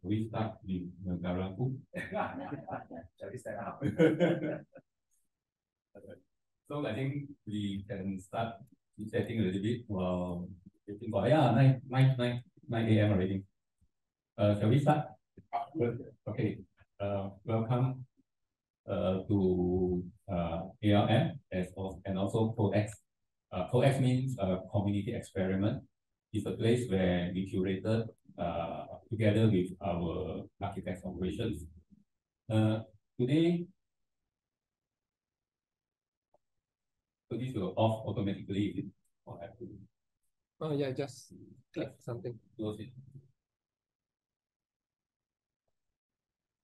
we start with Negaraku. Shall we stand up? So I think we can start chatting a little bit. Yeah, 9 a.m. already. Shall we start? Okay. Welcome to ALM and also COEX. COEX means community experiment. It's a place where we curated together with our architects operations. Today, so this will off automatically. Or have to Oh yeah, just click something. close it.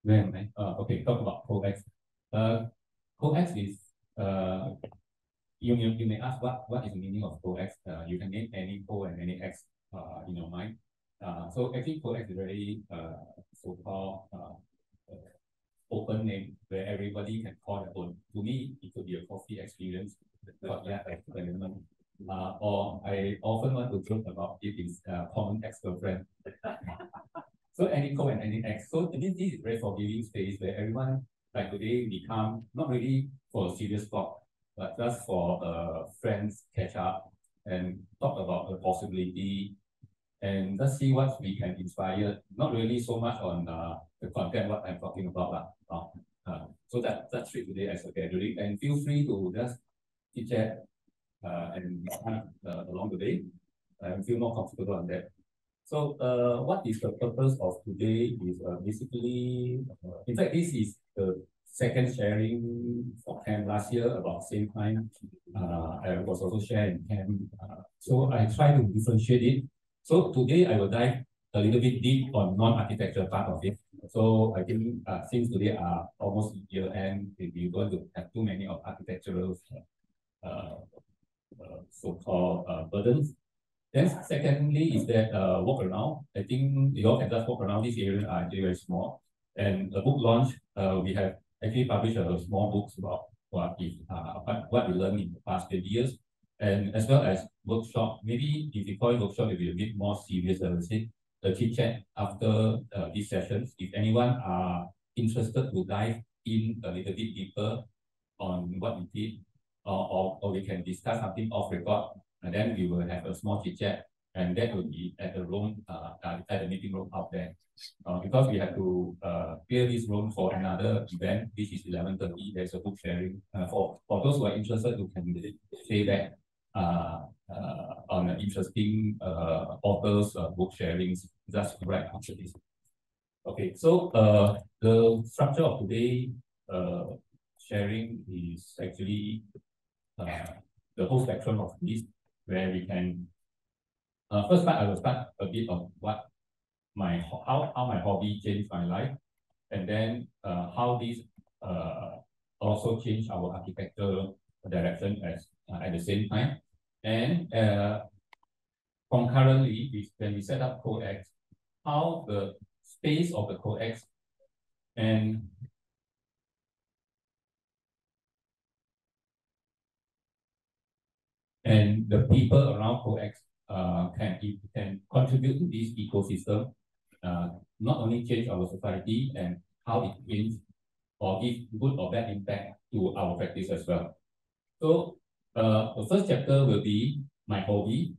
Where am I? Okay, talk about COEX. COEX is you may ask what is the meaning of COEX. You can name any co and any X in your mind. So actually COEX is very so-called open name where everybody can call their own. To me, it could be a coffee experience, but yeah, experiment. Or I often want to joke about it is common ex-girlfriend. So any co and any X. So this is very forgiving space where everyone, like today, we come not really for a serious talk, but just for friends catch up and talk about the possibility and just see what we can inspire. Not really so much on the content what I'm talking about. So that's it today as a gathering, and feel free to just chit chat and along the way and feel more comfortable on that. So what is the purpose of today is basically, in fact, this is the second sharing for camp last year about same time. I was also sharing camp. So I try to differentiate it. So today I will dive a little bit deep on non-architecture part of it. So I think since today are almost year end, if you don't to have too many of architectural so-called burdens. Then secondly is that walk around. I think you all can just walk around. This area are actually very small. And the book launch, we have actually published a small books about what we learned in the past 20 years. And as well as workshop, maybe if you call it workshop, it will be a bit more serious, I would say. The chit chat after these sessions. If anyone are interested to dive in a little bit deeper on what we did, or we can discuss something off record, and then we will have a small chit chat, and that will be at the room, at the meeting room out there. Because we have to clear this room for another event, which is 11:30. There's a book sharing. For those who are interested, you can say that on an interesting authors book sharings just right after this. Okay, so the structure of today sharing is actually the whole spectrum of this, where we can first part I will start a bit of what how my hobby changed my life, and then how this also changed our architectural direction at the same time, and concurrently when we set up COEX, how the space of the COEX and the people around COEX can contribute to this ecosystem, not only change our society and how it brings or give good or bad impact to our practice as well. So the first chapter will be my hobby.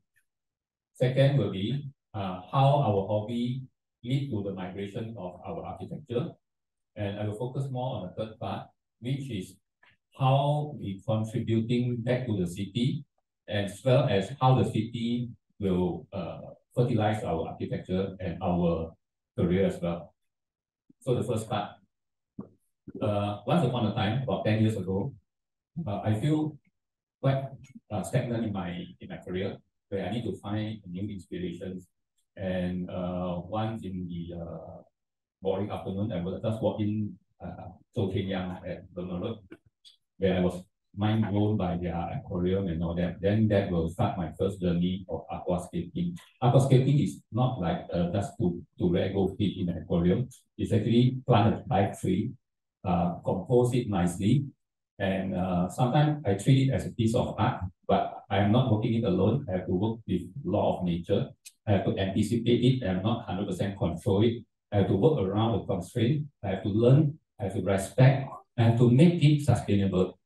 Second will be how our hobby lead to the migration of our architecture. And I will focus more on the third part, which is how we contributing back to the city, as well as how the city will fertilize our architecture and our career as well. So the first part, once upon a time, about 10 years ago, I feel quite stagnant in my career, where I need to find new inspirations. And once in the boring afternoon, I was just walking Zhou Tianyang at Burma Road, where I was mind blown by their aquarium and all that. Then that will start my first journey of aquascaping. Aquascaping is not like just to let go feed in an aquarium. It's actually plant a live tree, compose it nicely, and sometimes I treat it as a piece of art, but I'm not working it alone. I have to work with law of nature. I have to anticipate it and not 100% control it. I have to work around the constraint, I have to learn, I have to respect, I have to make it sustainable.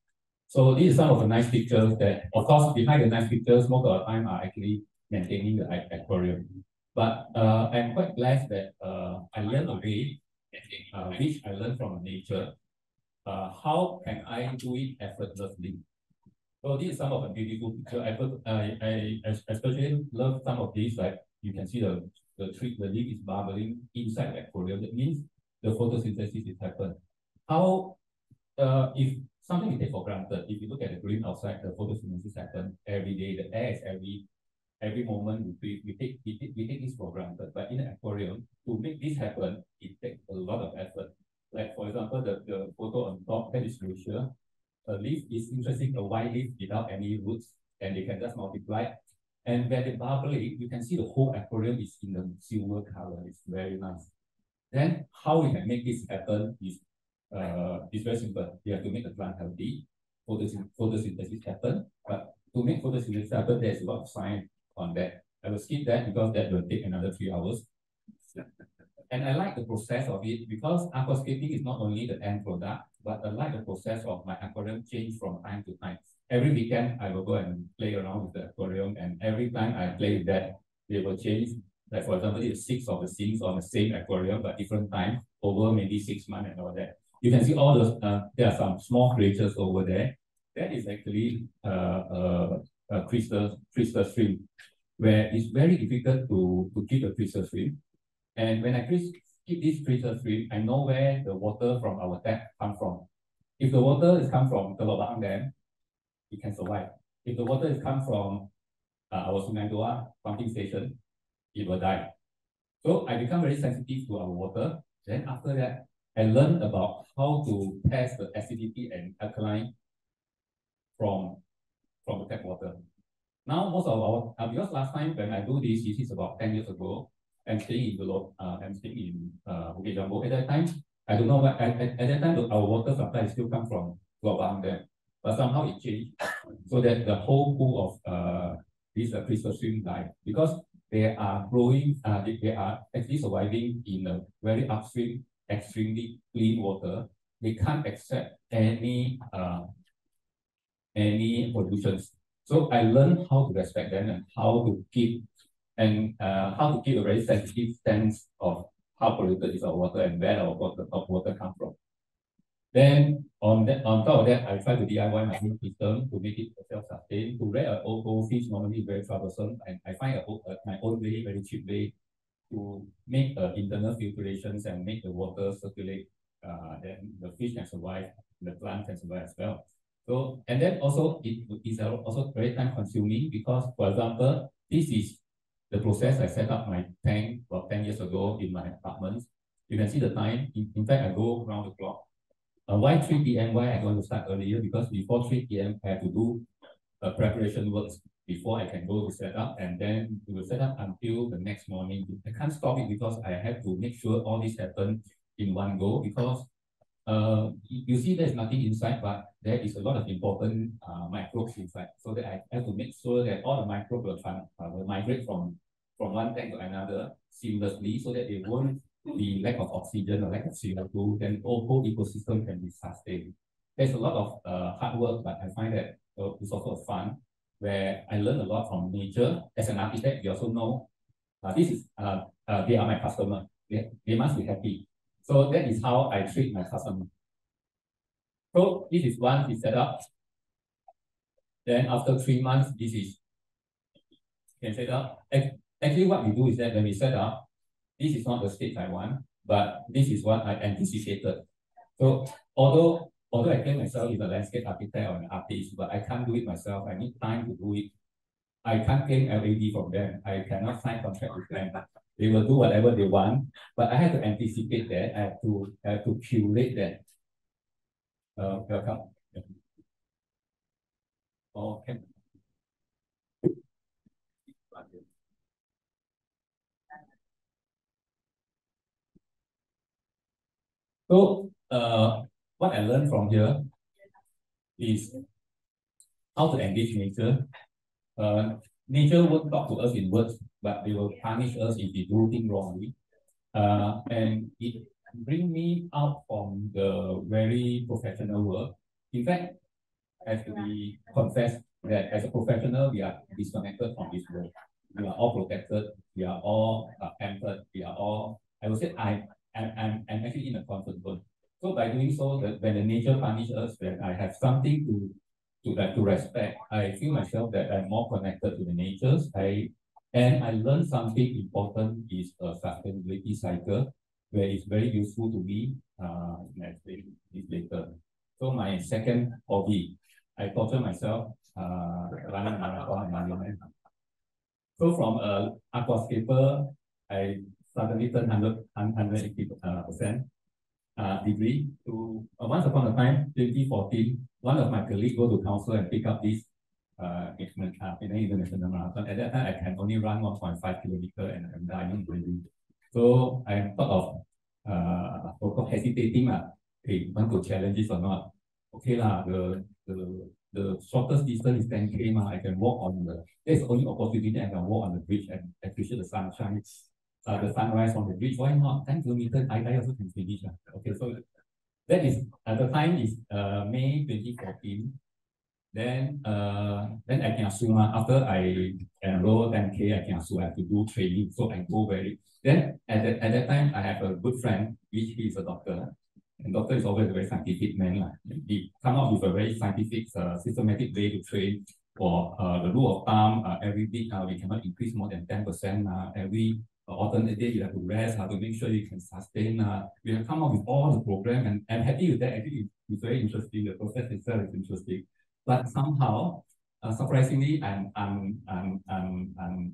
So these are some of the nice pictures that, of course, behind the nice pictures, most of the time are actually maintaining the aquarium. But I'm quite blessed that I learned a way, which I learned from nature. How can I do it effortlessly? So these are some of the beautiful pictures. I especially love some of these. Like you can see the leaf is bubbling inside the aquarium. That means the photosynthesis is happened. How if something we take for granted, if you look at the green outside, the photosynthesis happen every day. The air is every moment we take this for granted. But in an aquarium, to make this happen, it takes a lot of effort. Like for example, the photo on top, that is glacier. A leaf is interesting, a white leaf without any roots, and they can just multiply. And when they bubbling, you can see the whole aquarium is in the silver color. It's very nice. Then how we can make this happen is very simple. You have to make the plant healthy, photosynthesis happen. But to make photosynthesis happen, there's a lot of science on that. I will skip that because that will take another 3 hours. And I like the process of it because aquascaping is not only the end product, but I like the process of my aquarium change from time to time. Every weekend, I will go and play around with the aquarium, and every time I play with that, they will change. Like for example, it's 6 of the scenes on the same aquarium, but different times over maybe 6 months and all that. You can see all those. There are some small creatures over there. That is actually a crystal stream, where it's very difficult to keep a crystal stream. And when I keep this crystal stream, I know where the water from our tap comes from. If the water is come from the Lobang Dam, it can survive. If the water is come from our Sungai Dua pumping station, it will die. So I become very sensitive to our water. Then after that, I learned about how to test the acidity and alkaline from the tap water. Now most of our because last time when I do this is about 10 years ago. I'm staying in Bukit Jambu. At that time, I don't know what. At that time, our water supply still come from Globang there, but somehow it changed, so that the whole pool of these crystal stream died because they are growing. They are actually surviving in a very upstream, extremely clean water. They can't accept any pollutions. So I learned how to respect them and how to keep a very sensitive sense of how polluted is our water and where our water comes from. Then on top of that, I try to DIY my own system to make it self-sustained. To rear an old goldfish normally is very troublesome, and I find my own way, very cheap way to make internal filtrations and make the water circulate. Then the fish can survive, the plant can survive as well. So, and then also it is also very time consuming because, for example, this is the process I set up my tank about 10 years ago in my apartment. You can see the time. In fact, I go around the clock. Why 3 p.m.? Why I want to start earlier? Because before 3 p.m., I have to do preparation works before I can go to set up, and then we will set up until the next morning. I can't stop it because I have to make sure all this happens in one go because you see there's nothing inside, but there is a lot of important microbes inside. So that I have to make sure that all the microbes will migrate from one tank to another seamlessly so that they won't be lack of oxygen or lack of CO2, then the whole ecosystem can be sustained. There's a lot of hard work, but I find that it's also fun, where I learn a lot from nature. As an architect, you also know they are my customer. They must be happy. So that is how I treat my customer. So this is one is set up. Then after 3 months, this is can set up. Actually, what we do is that when we set up, this is not the state I want, but this is what I anticipated. So although I claim myself as a landscape architect or an artist, but I can't do it myself. I need time to do it. I can't claim LED from them. I cannot sign contract with them. They will do whatever they want, but I have to anticipate that. I have to curate that. Welcome. Okay. So what I learned from here is how to engage nature. Nature won't talk to us in words, but they will punish us if we do things wrongly. And it bring me out from the very professional work. In fact, as we confess that as a professional, we are disconnected from this world. We are all protected. We are all pampered. We are all, I would say, I'm actually in a comfort zone. So by doing so, that when the nature punishes us, when I have something to respect, I feel myself that I'm more connected to the natures. And I learned something important is a sustainability cycle, where it's very useful to me. I'll explain this later. So my second hobby, I torture myself running marathon and Ironman. So from a aquascaper, I suddenly turned 180% degree to once upon a time, 2014, one of my colleagues go to council and pick up this international marathon. At that time, I can only run 1.5 kilometer and I'm dying already. So I thought of hesitating hey, want to challenge this or not? Okay lah, the shortest distance is 10K I can walk on there's only opportunity I can walk on the bridge and appreciate the sunshine, the sunrise on the bridge. Why not? 10 kilometers, I also can finish. Okay, so that is, at the time is May 2014. Then I can swim. After I enroll 10K, I can swim. I have to do training. So I go then at that time, I have a good friend, which he is a doctor. And doctor is always a very scientific man. He come up with a very scientific, systematic way to train for the rule of thumb. Every week we cannot increase more than 10%. Every alternate day you have to rest, to make sure you can sustain. We have come up with all the program, and I'm happy with that. Actually, it's very interesting. The process itself is interesting, but somehow, surprisingly and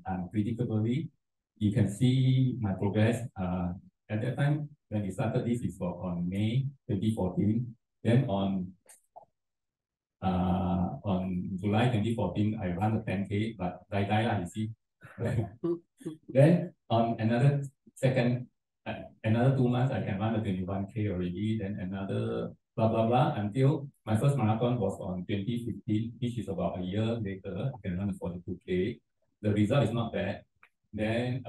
unpredictably, you can see my progress. At that time, when we started this, is on May 2014. Then on July 2014, I ran the 10K, but you see. Then on another 2 months, I can run the 21K already. Then another blah blah blah until my first marathon was on 2015, which is about a year later. I can run the 42K. The result is not bad. Then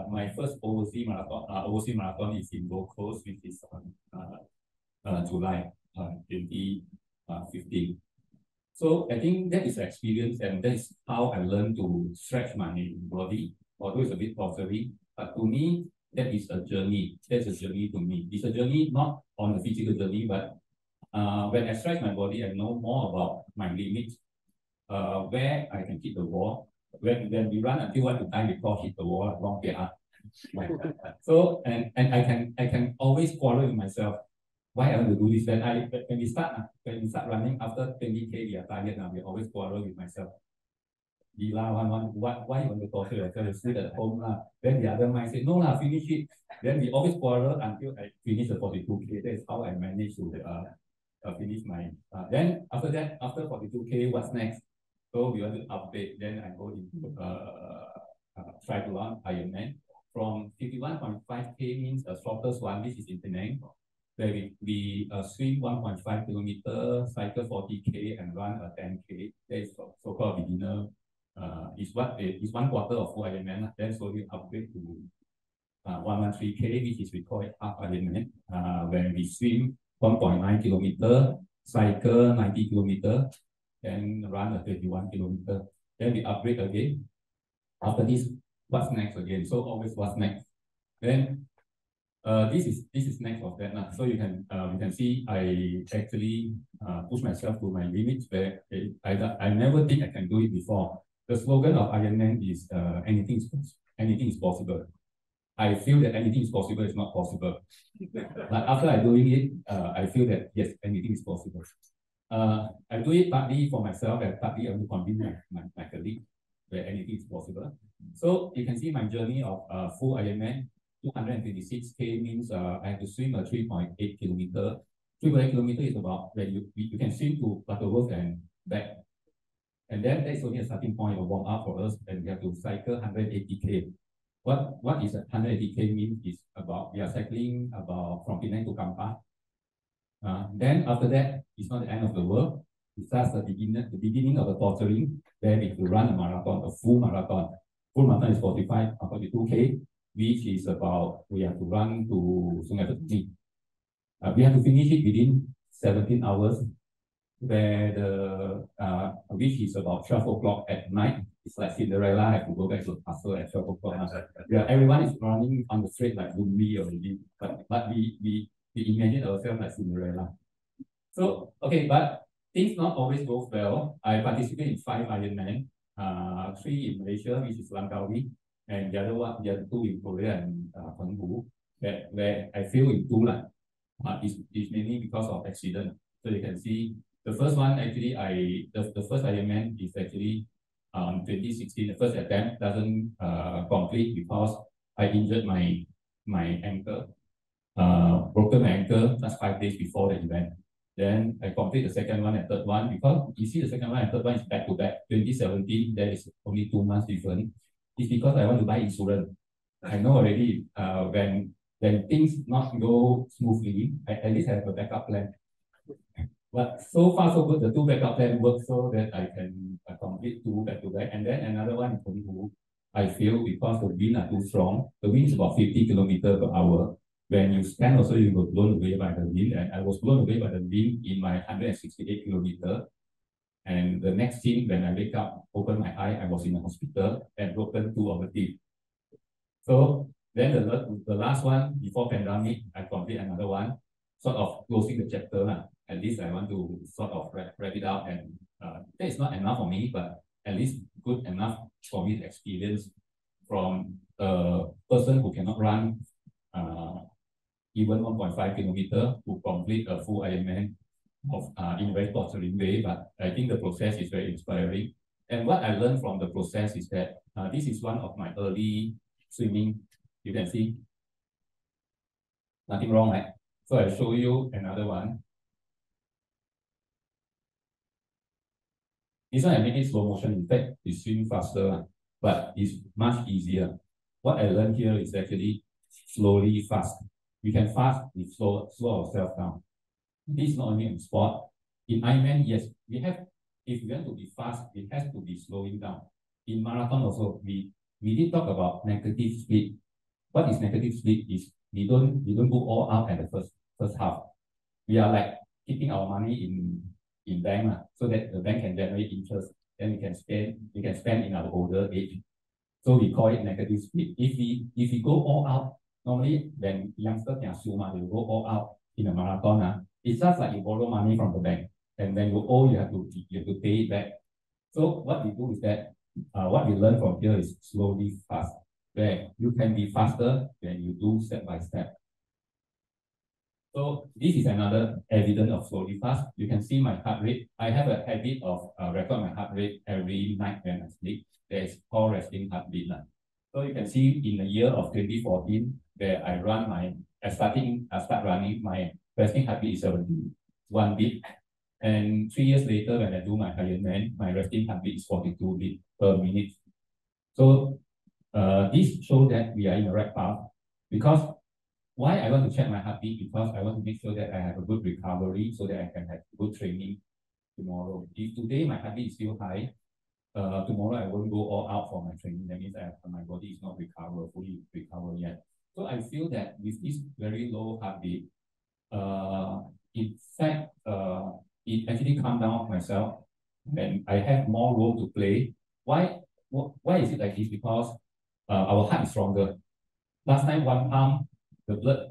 my first overseas marathon is in Gold Coast, which is on July 2015. So I think that is experience, and that is how I learned to stretch my body, although it's a bit torturing. But to me, that is a journey. That's a journey to me. It's a journey not on the physical journey, but when I stretch my body, I know more about my limits, where I can hit the wall. When we run until what the time before hit the wall, wrong PR. So and I can always quarrel with myself. Why I want to do this? When we start running after 20K, we are tired now. We always quarrel with myself. Why you want to torture yourself? You sit at home Then the other mind say, no finish it. Then we always quarrel until I finish the 42K. That is how I managed to finish my. Then after that, after 42K, what's next? So we want to update. Then I go into triathlon, Ironman. From 51.5K means the shortest one. This is in Penang, where we swim 1.5 kilometers, cycle 40K, and run a 10K. That is so-called beginner. Is 1/4 of full Ironman. Then slowly upgrade to 113K, which is we call it half Ironman, where we swim 1.9 kilometers, cycle 90 kilometers, then run a 21 kilometers. Then we upgrade again. After this, what's next again? So always what's next. Then this is next of that. So you can see I actually push myself to my limits where I never think I can do it before. The slogan of Ironman is anything is possible. I feel that anything is possible is not possible. But after I doing it, I feel that yes, anything is possible. I do it partly for myself and partly I want to convince my colleague where anything is possible. So you can see my journey of full Ironman. 226K means I have to swim a 3.8 kilometer. 3.8 kilometer is about when you can swim to Butterworth and back. And then that's only a starting point of warm up for us, and we have to cycle 180K. What is 180K means is about we are cycling about from Penang to Kampar. Then after that, it's not the end of the world. It starts the beginning of the torturing. Then if you run a marathon, a full marathon. Full marathon is 42K. which is about, we have to run to Sungai Petani. We have to finish it within 17 hours, where which is about 12 o'clock at night. It's like Cinderella, I have to go back to the castle at 12 o'clock. Yeah, everyone is running on the street like Lumbi already, but we imagine ourselves like Cinderella. So, okay, but things not always go well. I participate in 5 Ironman, 3 in Malaysia, which is Langkawi, and the other 2 in Korea and Penghu, where I fail in 2 lah. It's mainly because of accident. So you can see the first one actually the first Ironman is actually 2016. The first attempt doesn't complete because I injured my ankle, broken my ankle just 5 days before the event. Then I complete the second one and third one, because you see the second one and third one is back to back. 2017, there is only 2 months different. It's because I want to buy insurance. I know already when things not go smoothly, I at least have a backup plan. But so far so good, the 2 backup plan work so that I can complete 2 back to back. And then another one in Penghu, I feel because the wind are too strong. The wind is about 50 kilometers per hour. When you stand also, you were blown away by the wind, and I was blown away by the wind in my 168 kilometers. And the next thing, when I wake up, open my eye, I was in the hospital and broken 2 of the teeth. So then the last one, before pandemic, I complete another one, sort of closing the chapter. At least I want to sort of wrap it up, and that is not enough for me, but at least good enough for me to experience from a person who cannot run even 1.5 kilometers to complete a full Ironman in a very torturing way. But I think the process is very inspiring. And what I learned from the process is that this is one of my early swimming. You can see nothing wrong, right? So I'll show you another one. This one I make it slow motion. In fact, you swim faster, but it's much easier. What I learned here is actually slowly fast. We can fast, we slow ourselves down. This is not only in sport. In Ironman, yes, we have, if we want to be fast, it has to be slowing down. In marathon also, we did talk about negative speed. What is negative speed is we don't go all out at the first half. We are like keeping our money in bank so that the bank can generate interest. Then we can spend in our older age. So we call it negative speed. If we go all out, normally when youngsters can assume they will go all out in a marathon. It's just like you borrow money from the bank, and when you owe, you have to pay it back. So what we do is that what we learn from here is slowly fast, where you can be faster when you do step by step. So this is another evidence of slowly fast. You can see my heart rate. I have a habit of record my heart rate every night when I sleep. There is called resting heartbeat. So you can see in the year of 2014, where I start running, my resting heartbeat is 71 beat. And 3 years later, when I do my Ironman, my resting heartbeat is 42 beat per minute. So this shows that we are in the right path. Because why I want to check my heartbeat? Because I want to make sure that I have a good recovery so that I can have good training tomorrow. If today my heartbeat is still high, tomorrow I won't go all out for my training. That means my body is not fully recovered yet. So I feel that with this very low heartbeat, in fact, it actually calmed down myself, and I have more role to play. Why is it like this? Because our heart is stronger. Last time, 1 pump, the blood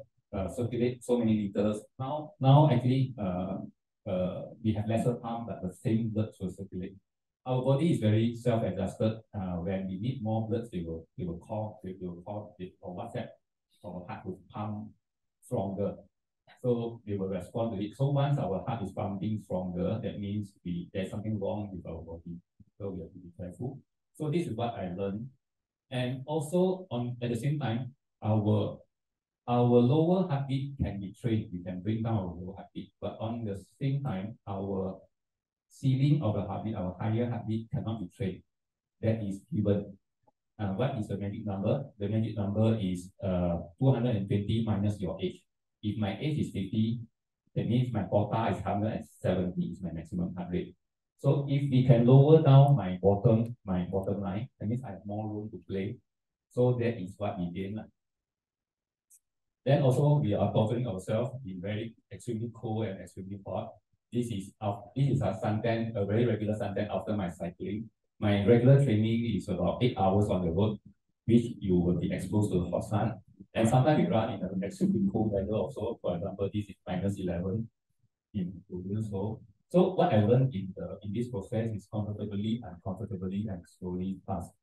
circulate so many liters. Now actually, we have lesser pump, but the same blood will circulate. Our body is very self-adjusted. When we need more blood, they will call or WhatsApp our heart to pump stronger. So they will respond to it. So once our heart is pumping stronger, that means there's something wrong with our body. So we have to be careful. So this is what I learned. And also at the same time, our lower heartbeat can be trained. We can bring down our lower heartbeat. But on the same time, our ceiling of the heartbeat, our higher heartbeat cannot be trained. That is given. What is the magic number? The magic number is 220 minus your age. If my age is 50, that means my quota is 170 is my maximum heart rate. So if we can lower down my bottom line, that means I have more room to play. So that is what we gain. Then also we are torturing ourselves in very extremely cold and extremely hot. This is a suntan, a very regular suntan after my cycling. My regular training is about 8 hours on the road, which you will be exposed to the hot sun. And sometimes we run in an extremely cold weather also. For example, this is -11 in Korea. So what I learned in this process is comfortably, uncomfortably, and slowly fast.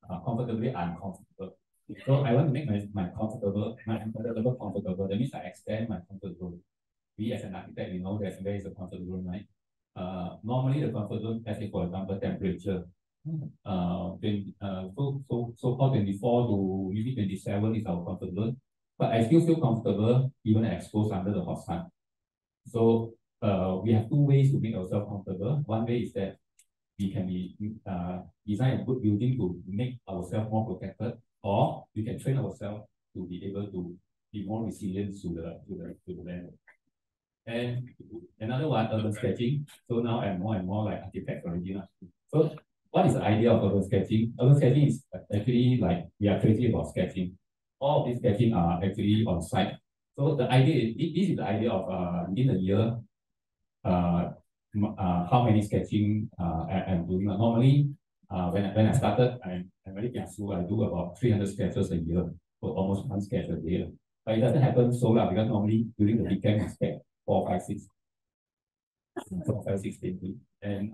Comfortably uncomfortable. So I want to make my uncomfortable comfortable. That means I extend my comfort zone. We as an architect, we know that there is a comfort zone, right? Normally the comfort zone, let's say for example, temperature. So called 24 to maybe 27 is our comfort zone. But I still feel comfortable even exposed under the hot sun. So we have two ways to make ourselves comfortable. One way is that we can design a good building to make ourselves more protected, or we can train ourselves to be able to be more resilient to the land. And another one, urban sketching. So now I'm more and more like architect already. So what is the idea of urban sketching? Urban sketching is actually like we are crazy about sketching. All of these sketching are actually on site. So the idea is, this is the idea of within a year, how many sketching I'm doing. Normally, when I started, I'm very careful. I do about 300 sketches a year, so almost one sketch a day. But it doesn't happen so long because normally during the weekend I sketch 4, 5, 6, 4, 5, 6 daily. And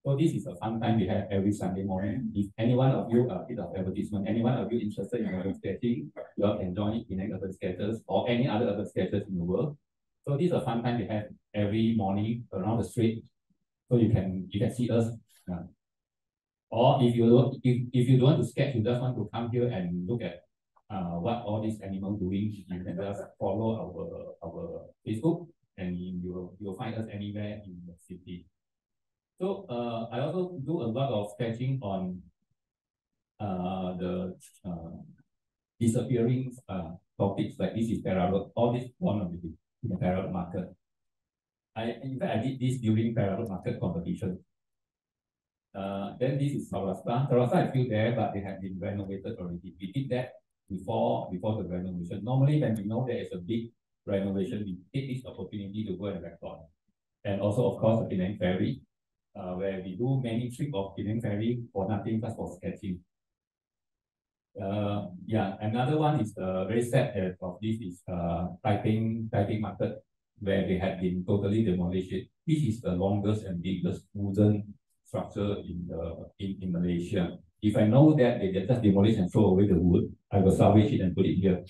so this is a fun time we have every Sunday morning. If any one of you, bit of advertisement, any one of you interested in urban sketching, you all can join in urban sketches or any other urban sketches in the world. So this is a fun time we have every morning around the street. So you can see us. Or if you don't want to sketch, you just want to come here and look at what all these animals doing, you can just follow our Facebook, and you'll find us anywhere in the city. So I also do a lot of sketching on the disappearing topics, like this is parallel, all this one of the parallel market. In fact, I did this during parallel market competition. Then this is Saurashtra. Saurashtra is still there, but they have been renovated already. We did that before the renovation. Normally, when we know there is a big renovation, we take this opportunity to go and record. And also, of course, the Penang Ferry, where we do many trips of Penang Ferry for nothing, just for sketching. Yeah, another one is very sad of this is Taiping market, where they had been totally demolished. This is the longest and biggest wooden structure in Malaysia. If I know that they just demolish and throw away the wood, I will salvage it and put it here.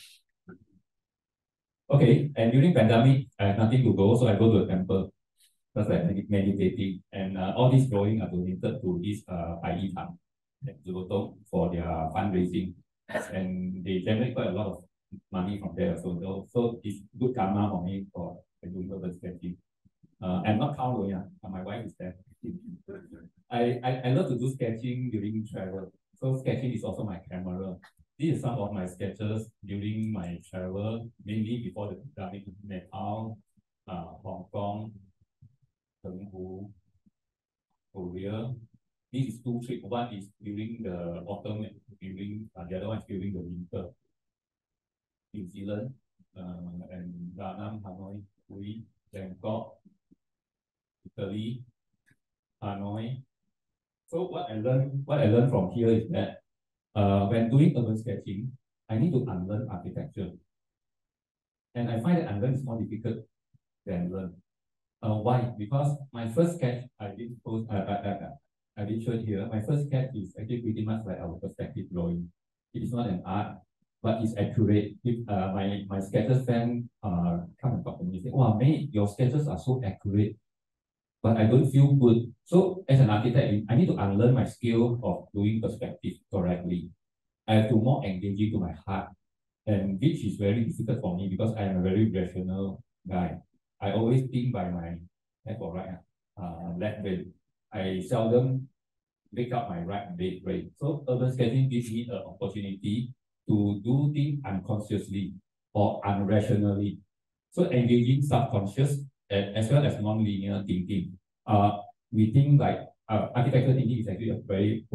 Okay, and during pandemic, I have nothing to go, so I go to a temple. That's like meditating, and all these drawings are donated to this Paitan for their fundraising, and they generate quite a lot of money from there. So it's good karma for me for doing urban sketching. I'm not Kao Loya, my wife is there. I love to do sketching during travel. So sketching is also my camera. These are some of my sketches during my travel, mainly before the pandemic in Nepal, Hong Kong, Chengdu, Korea. This is 2 trips. One is during the autumn, the other one is during the winter. New Zealand, and Da Nang, Hanoi, Hue, Bangkok, Italy, Hanoi. So what I learned from here is that when doing urban sketching, I need to unlearn architecture. And I find that unlearn is more difficult than learn. Why? Because my first sketch I did post I did show it here. My first sketch is actually pretty much like our perspective drawing. It is not an art, but it's accurate. If my sketches fan come and talk to me, say, "Wow, mate, your sketches are so accurate, but I don't feel good." So as an architect, I need to unlearn my skill of doing perspective correctly. I have to more engage into my heart, and which is very difficult for me because I am a very rational guy. I always think by my left or right, left brain. I seldom wake up my right brain. So urban sketching gives me an opportunity to do things unconsciously or unrationally. So engaging subconscious as well as non-linear thinking. We think like architectural thinking is actually a very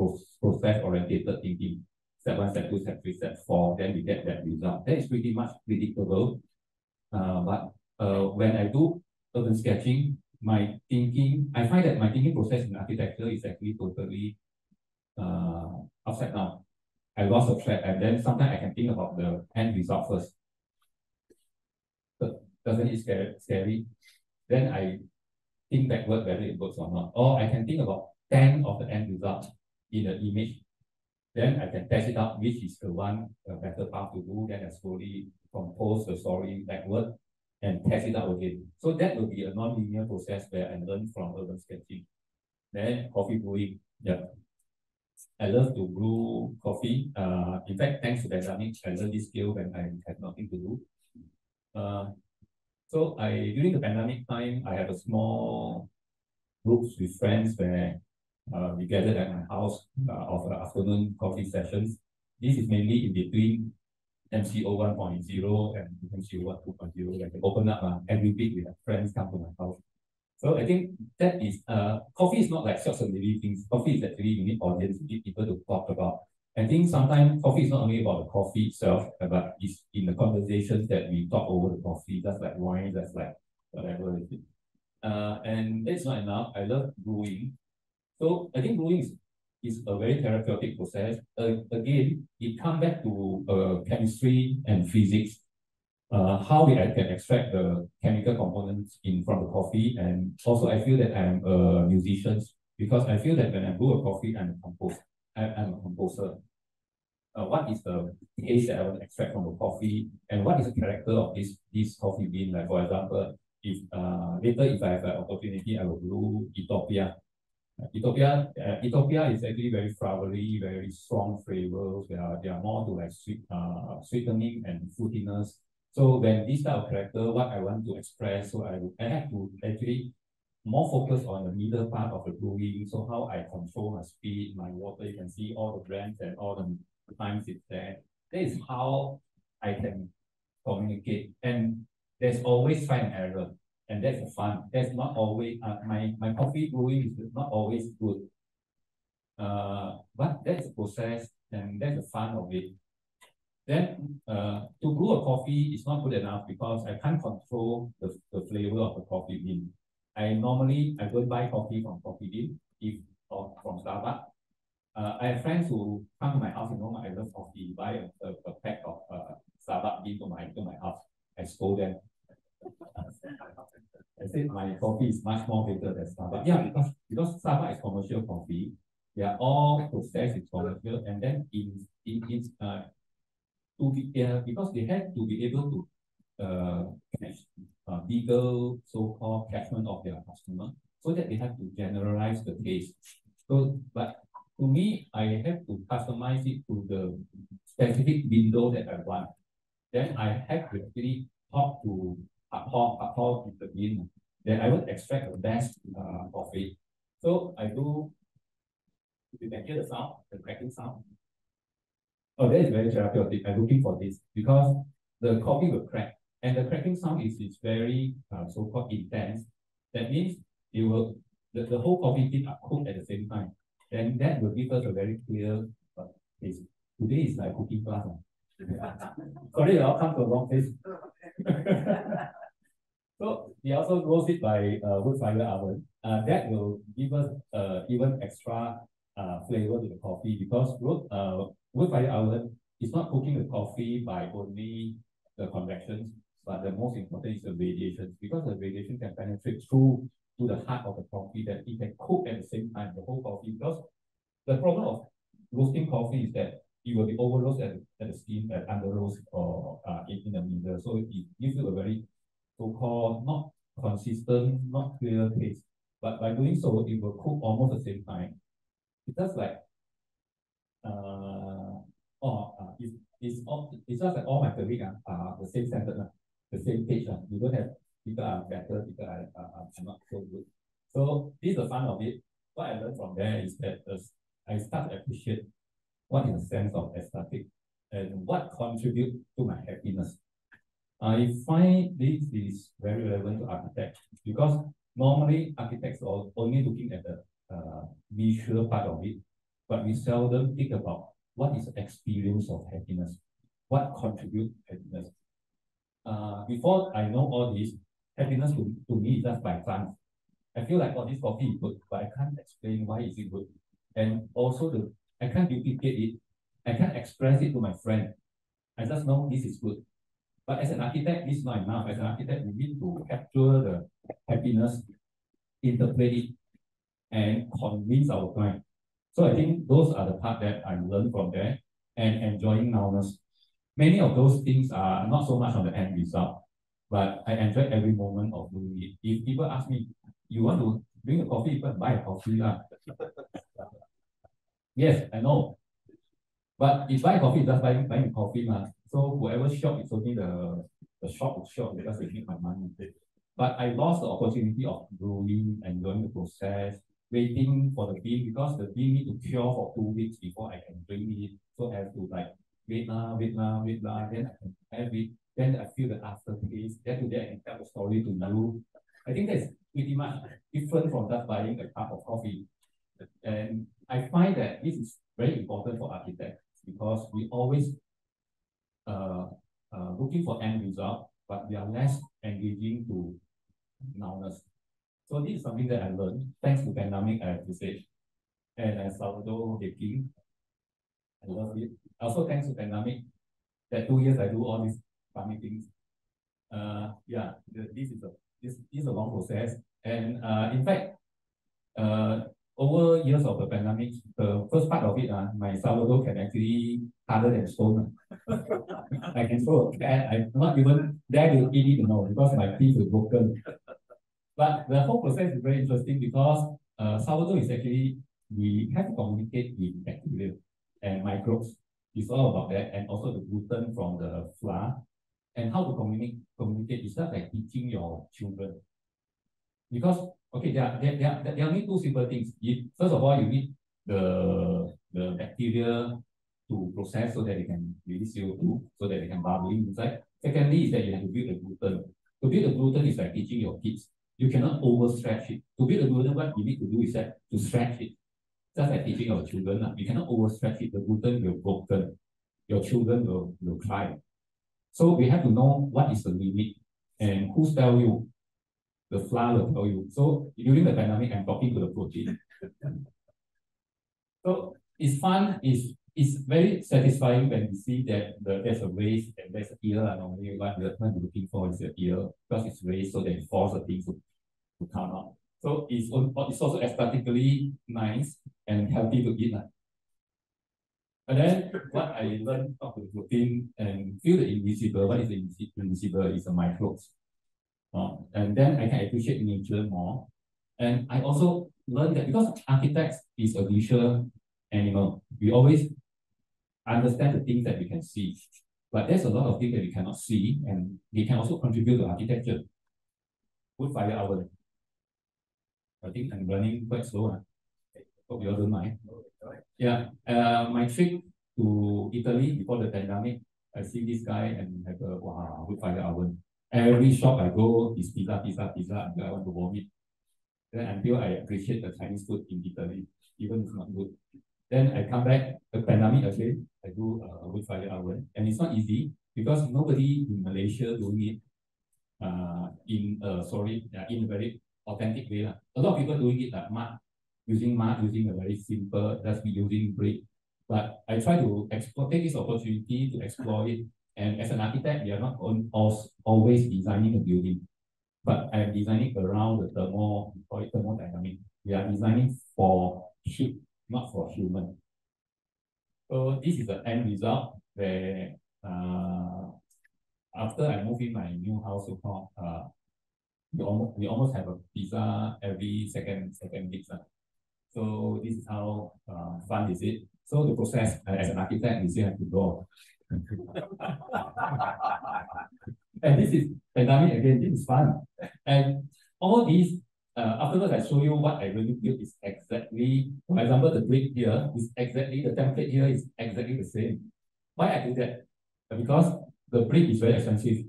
process-oriented thinking. step 1, step 2, step 3, step 4, then we get that result. That is pretty much predictable. But when I do urban sketching, I find that my thinking process in architecture is actually totally upside down. I lost a track, and then sometimes I can think about the end result first. But doesn't it scary? Then I think backward whether it works or not. Or I can think about 10 of the end results in the image. Then I can test it out, which is the one better path to do. Then I slowly compose the story backward and test it out again. So that will be a non-linear process where I learn from urban sketching. Then coffee brewing. Yeah. I love to brew coffee. In fact, thanks to pandemic, I learned this skill when I had nothing to do. So during the pandemic time, I have a small groups with friends where we gathered at my house of afternoon coffee sessions. This is mainly in between MCO 1.0 and MCO 2.0. When they open up every week, we have friends come to my house. So I think that is coffee is not like just a living thing. Coffee is actually you need audience, you need people to talk about. I think sometimes coffee is not only about the coffee itself, but it's in the conversations that we talk over the coffee, just like wine, just like whatever it is. And that's not enough. I love brewing. So I think brewing is a very therapeutic process. Again, it comes back to chemistry and physics. How we can extract the chemical components from the coffee. And also I feel that I'm a musician because I feel that when I brew a coffee, I'm a composer. What is the taste that I want to extract from the coffee, and what is the character of this coffee bean? Like for example, if later if I have an opportunity, I will brew Ethiopia. Ethiopia is actually very flowery, very strong flavors. They are more to like sweetening and fruitiness. So when this type of character, what I want to express, so I have to actually more focus on the middle part of the brewing. So how I control my speed, my water. You can see all the brands and all the times it's there. That is how I can communicate. And there's always try and error. And that's fun. That's not always my coffee brewing is not always good. But that's a process and that's the fun of it. Then to brew a coffee is not good enough because I can't control the flavor of the coffee bean. I don't buy coffee from coffee bean or from Starbucks. I have friends who come to my house, I love coffee, buy a pack of Starbucks bean to my house. I scold them. I said my coffee is much more better than Starbucks. Yeah, because Starbucks is commercial coffee. They are all processed in commercial, and then because they have to be able to catch bigger so-called catchment of their customer, so that they have to generalize the taste. So, but to me, I have to customize it to the specific window that I want. Then I have to actually talk to with the bean. Then I would extract the best of it. So I do. You can hear the sound, the cracking sound. Oh, that is very therapeutic. I'm looking for this because the coffee will crack, and the cracking sound is very so-called intense. That means the whole coffee bean are cooked at the same time. Then that will give us a very clear taste. Today is like cooking class. Sorry, I'll come to the wrong place. So we also roast it by wood fire oven. That will give us even extra flavor to the coffee because wood fire oven is not cooking the coffee by only the convections, but the most important is the radiation because the radiation can penetrate through to the heart of the coffee that it can cook at the same time the whole coffee. Because the problem of roasting coffee is that it will be over roasted at the steam, at under roast or in the middle. So it gives you a very so-called not consistent, not clear taste. But by doing so, it will cook almost the same time. It's just like it's just like all my colleagues are the same standard, the same page. You don't have people are better, people are not so good. So this is the fun of it. What I learned from there is that I start to appreciate what is the sense of aesthetic and what contributes to my happiness. I find this is very relevant to architects because normally architects are only looking at the visual part of it, but we seldom think about what is the experience of happiness? What contributes to happiness? Before I know all this, happiness to me is just by chance. I feel like, oh, this coffee is good, but I can't explain why is it good. And also I can't duplicate it. I can't express it to my friend. I just know this is good. But as an architect, this is not enough. As an architect, we need to capture the happiness, interpret it, and convince our client. So I think those are the part that I learned from there, and enjoying nowness. Many of those things are not so much on the end result, but I enjoy every moment of doing it. If people ask me, you want to drink a coffee, you can buy a coffee. Yes, I know. But if buy coffee, just buying coffee. So whoever shop, it's only the shop will shop because they make my money. But I lost the opportunity of brewing, enjoying the process, waiting for the bean because the bean need to cure for 2 weeks before I can drink it. So I have to like wait, then I can have it. Then I feel the aftertaste. Then today I can tell the story to you. I think that's pretty much different from just buying a cup of coffee. And I find that this is very important for architects because we always looking for end result, but we are less engaging to nowness. So this is something that I learned thanks to pandemic, I have to say. And sourdough baking, I love it. Also thanks to pandemic, that 2 years I do all these funny things. This is a long process. And in fact, over years of the pandemic, the first part of it, my sourdough can actually harder than stone. I can throw a cat. I'm not even dare to eat it, because my teeth are broken. But the whole process is very interesting because sourdough is actually, we have to communicate with bacteria and microbes. It's all about that, and also the gluten from the flour. And how to communicate is just like teaching your children. Because, okay, there are only two simple things. First of all, you need the bacteria to process so that they can release CO2, so that they can bubbling inside. Secondly, is that you have to build the gluten. To build the gluten is like teaching your kids. You cannot overstretch it. To build the gluten, what you need to do is that to stretch it. Just like teaching our children, you cannot overstretch it. The gluten will broken. Your children will cry. So we have to know what is the limit and who tell you. The flour will tell you. So during the pandemic, I'm talking to the protein. So it's fun. It's very satisfying when you see that there's a race and there's an ear. Normally, what you're looking for is the ear because it's raised so that it forces the things to come out. So it's also aesthetically nice and healthy to eat. And then what I learned of the protein and feel the invisible. What is the invisible? Is the microbes. And then I can appreciate nature more. And I also learned that because architects is a visual animal, we always understand the things that we can see. But there's a lot of things that we cannot see, and they can also contribute to architecture. Wood fire oven. I think I'm running quite slow. Hope you all don't mind. Yeah. My trip to Italy before the pandemic, I see this guy and have a wood fire oven. Every shop I go is pizza, until I want to vomit. Then until I appreciate the Chinese food in Italy, even if it's not good. Then I come back, the pandemic again, I do a wood fire oven. And it's not easy because nobody in Malaysia doing it in a very authentic way. A lot of people doing it like using a very simple, just be using brick. But I try to take this opportunity to explore it. And as an architect, we are not always designing a building, but I am designing around the thermodynamic. We are designing for heat, not for human. So this is the end result where after I move in my new house, we almost have a pizza every second week. So this is how fun is it. So the process as an architect, you still have to go. And this is pandemic again. This is fun, and all these. Afterwards, I show you what I really built is exactly. For example, the brick here is exactly the template here is exactly the same. Why I do that? Because the brick is very expensive,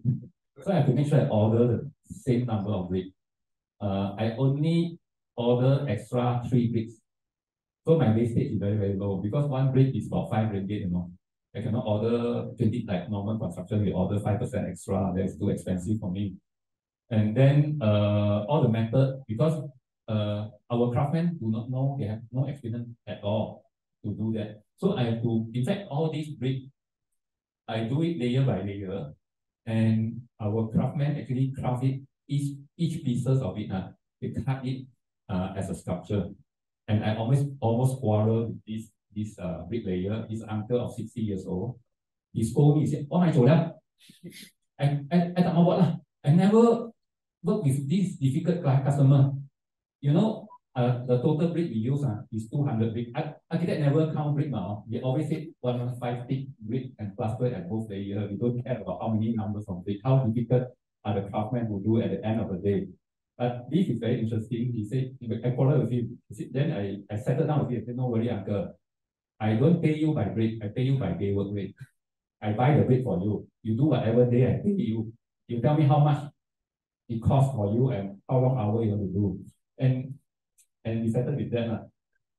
so I have to make sure I order the same number of brick. I only order extra 3 bricks. So my wastage is very, very low because one brick is about 5 ringgit, you know. I cannot order 20 like normal construction, we order 5% extra, that's too expensive for me. And then all the method, because our craftsmen do not know, they have no experience at all to do that. So I have to, in fact, all these brick, I do it layer by layer, and our craftsmen actually craft it, each pieces of it, they cut it as a sculpture. And I almost quarrel with this bricklayer, this uncle of 60 years old. He scolded me, he said, "Oh my God, I don't know what. I never work with this difficult customer. You know, the total brick we use is 200 brick. Architect never count brick now. We always say 115 thick brick and plaster at both layers. We don't care about how many numbers of brick, how difficult are the craftsmen who do at the end of the day. But this is very interesting. He said, I quarreled with him. Then I settled down with him. I said, no worry, uncle. I don't pay you by brick. I pay you by day work rate. I buy the brick for you. You do whatever day I pay you. You tell me how much it costs for you and how long hour you want to do. And we settled with that.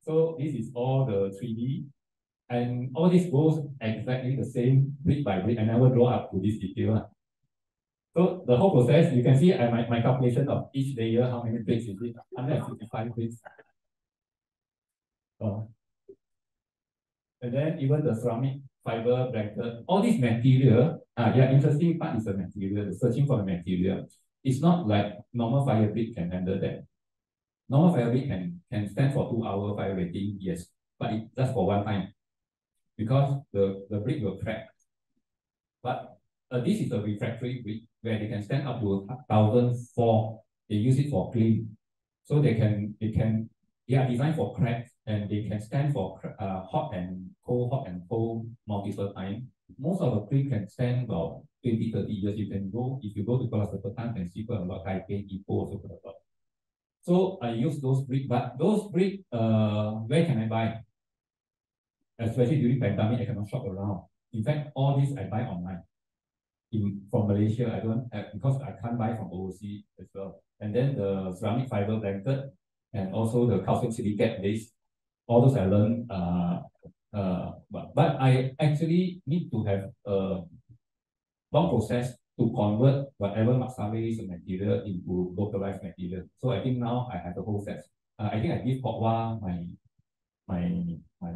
So this is all the 3D. And all this goes exactly the same brick by brick. I never draw up to this detail. So the whole process, you can see my calculation of each layer, how many bricks is it? 155 bricks. And then even the ceramic fiber blanket, all this material, interesting part is the material, the searching for the material. It's not like normal fire brick can handle that. Normal fire brick can stand for 2 hour fire rating, yes, but it just for one time because the brick will crack. But this is a refractory brick where they can stand up to 1,004. They use it for clean, so they are designed for cracks and they can stand for hot and cold multiple times. Most of the brick can stand about 20, 30 years. If you go to Coincidently, can see quite a lot. Taipei, Ipoh also quite a lot. So I use those bricks, but those bricks, where can I buy? Especially during pandemic, I cannot shop around. In fact, all this I buy online. From Malaysia, I don't have, because I can't buy from overseas as well. And then the ceramic fiber blanket and also the calcium silicate base, all those I learned. But I actually need to have a long process to convert whatever maksabes material into localized material. So I think now I have the whole set. I think I give Kokwa my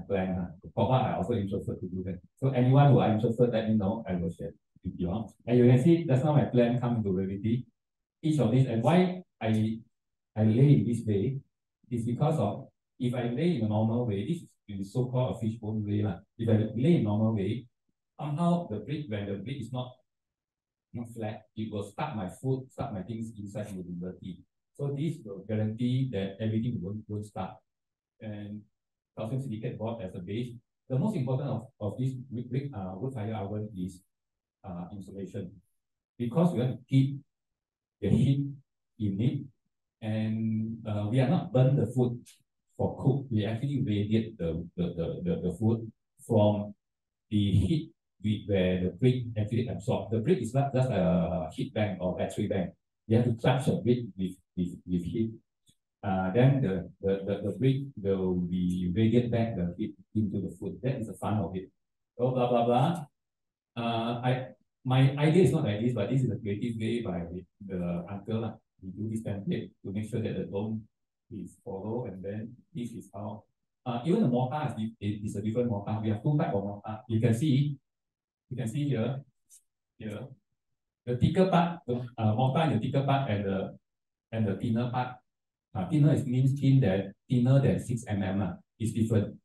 plan. Kokwa I also interested to do that. So anyone who are interested, let me know. I will share with you. And you can see that's how my plan come into reality. Each of these and why I lay in this way is because of if I lay in a normal way, this is so-called a fishbone way. If I lay in normal way, somehow the brick, when the brick is not flat, it will stuck my food, stuck my things inside and will be dirty. So this will guarantee that everything won't stuck. And calcium silicate board as a base. The most important of this wood fire oven is insulation. Because we have to keep the heat in it, and we are not burn the food for cook. We actually radiate the food from the heat where the brick actually absorbs. The brick is not just a heat bank or battery bank. You have to clutch a brick with heat. Then the brick will be radiate back the heat into the food. That is the fun of it. So blah blah blah. My idea is not like this, but this is a creative way by the uncle. We do this template to make sure that the dome is followed, and then this is how. Even the mortar is a different mortar. We have two types of mortar. You can see here, the thicker part, the mortar in the thicker part, and the thinner part. Thinner means thinner than 6 mm. It's different.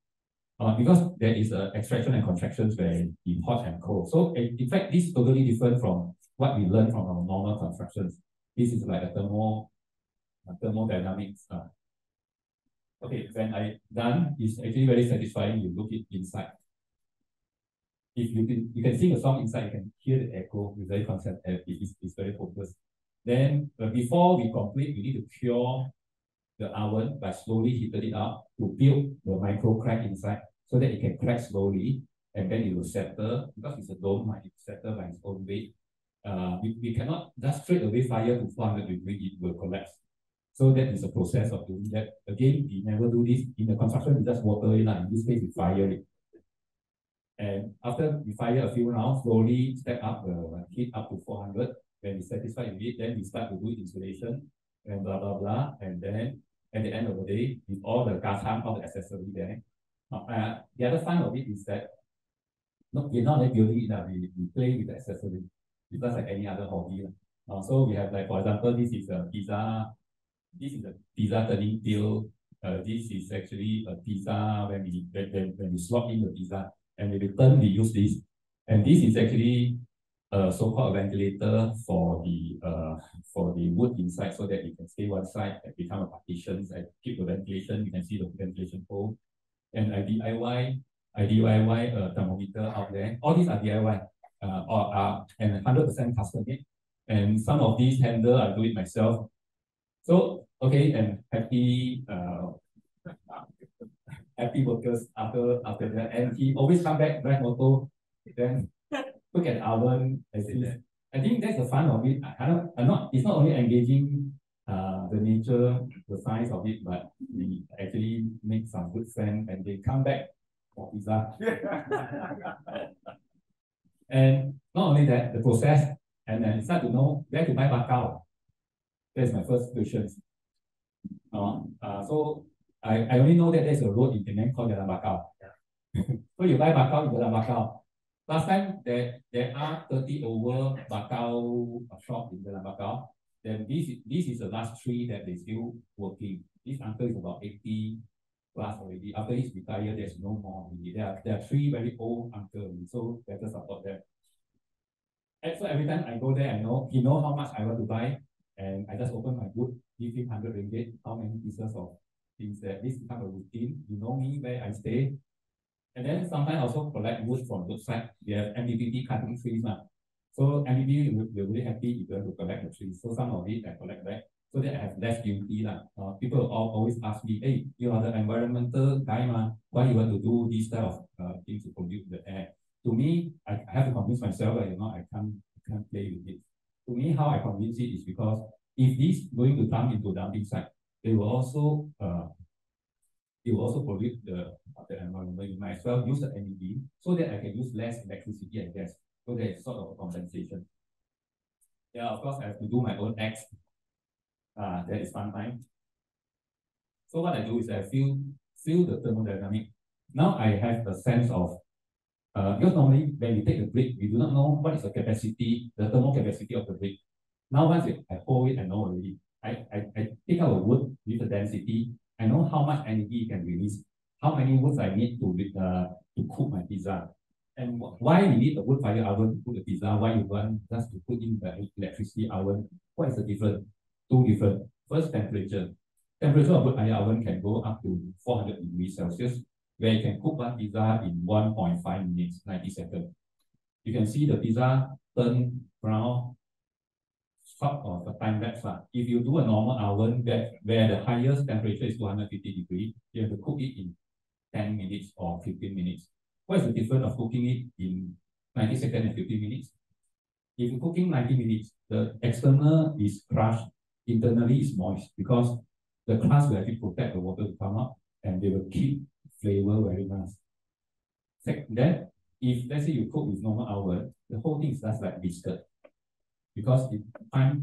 Because there is extraction and contractions where in hot and cold. So in fact, this is totally different from what we learn from our normal constructions. This is like a thermodynamics. Okay, when I done, it's actually very satisfying. You look it inside. If you can sing a song inside, you can hear the echo. It's very concept. It's very focused. Then before we complete, we need to cure the oven by slowly heating it up to build the micro crack inside so that it can crack slowly and then it will settle because it's a dome, it will settle by its own weight. We cannot just straight away fire to 400 degrees, it will collapse. So that is the process of doing that. Again, we never do this. In the construction, we just water it. In this case, we fire it. And after we fire a few rounds, slowly step up the heat up to 400. When we satisfied with it, then we start to do installation and blah, blah, blah. And then at the end of the day, with all the gacham, all the accessory there. The other fun of it is that we're not like building it, we play with the accessory. It's just like any other hobby. So we have, like, for example, this is a pizza turning deal. This is actually a pizza when we slot in the pizza, and when we turn, we use this. And this is actually a so-called ventilator for the wood inside, so that it can stay one side and become a partition and keep the ventilation. You can see the ventilation hole. And I DIY a thermometer out there. All these are DIY and 100% custom made. And some of these handle I do it myself. So okay, and happy workers after that. And he always come back, drive motor, then look at the oven. I think that's the fun of it. It's not only engaging the nature, the science of it, but we actually make some good friends and they come back for pizza. And not only that, the process, and then start to know where to buy bacao. That's my first question. So I only know that there's a road in Penang called Jalan Bacao. So you buy bacao in Jalan Bacao. Last time there are 30 over bacao shop in Jalan Bacao. Then this is the last three that they still working. This uncle is about 80 plus already. After he's retired, there's no more already. There are three very old uncles, so better support them. And so every time I go there, he know how much I want to buy, and I just open my boot, give him 100 ringgit, how many pieces of things there. This become a routine. You know me, where I stay. And then sometimes I also collect wood from both sides. We have MBBT cutting trees now. So MBB will be really happy if you have to collect the trees. So some of it I collect back, so that I have less duty. People always ask me, hey, you are the environmental guy, why you want to do this type of things to pollute the air? To me, I have to convince myself that I can't play with it. To me, how I convince it is because if this going to dump into dumping site, it will also pollute the environment. You might as well use the energy so that I can use less electricity and gas. So there is sort of a compensation. Yeah, of course, I have to do my own acts. That is fun time. So what I do is I feel the thermodynamic. Now I have a sense of because normally when we take a brick, we do not know what is the capacity, the thermal capacity of the brick. Now once I hold it, I know already. I take out a wood with the density. I know how much energy it can release, how many woods I need to cook my pizza, and why we need a wood fire oven to cook the pizza. Why you want just to put in the electricity oven? What is the difference? Two different. First, temperature. Temperature of wood fire oven can go up to 400 degrees Celsius, where you can cook one pizza in 1.5 minutes, 90 seconds. You can see the pizza turn brown short of the time lapse. If you do a normal oven where the highest temperature is 250 degrees, you have to cook it in 10 minutes or 15 minutes. What is the difference of cooking it in 90 seconds and 15 minutes? If you're cooking 90 minutes, the external is crushed, internally is moist, because the crust will actually protect the water to come up, and they will keep flavor very nice. Then, if let's say you cook with normal oven, the whole thing is just like biscuit, because it time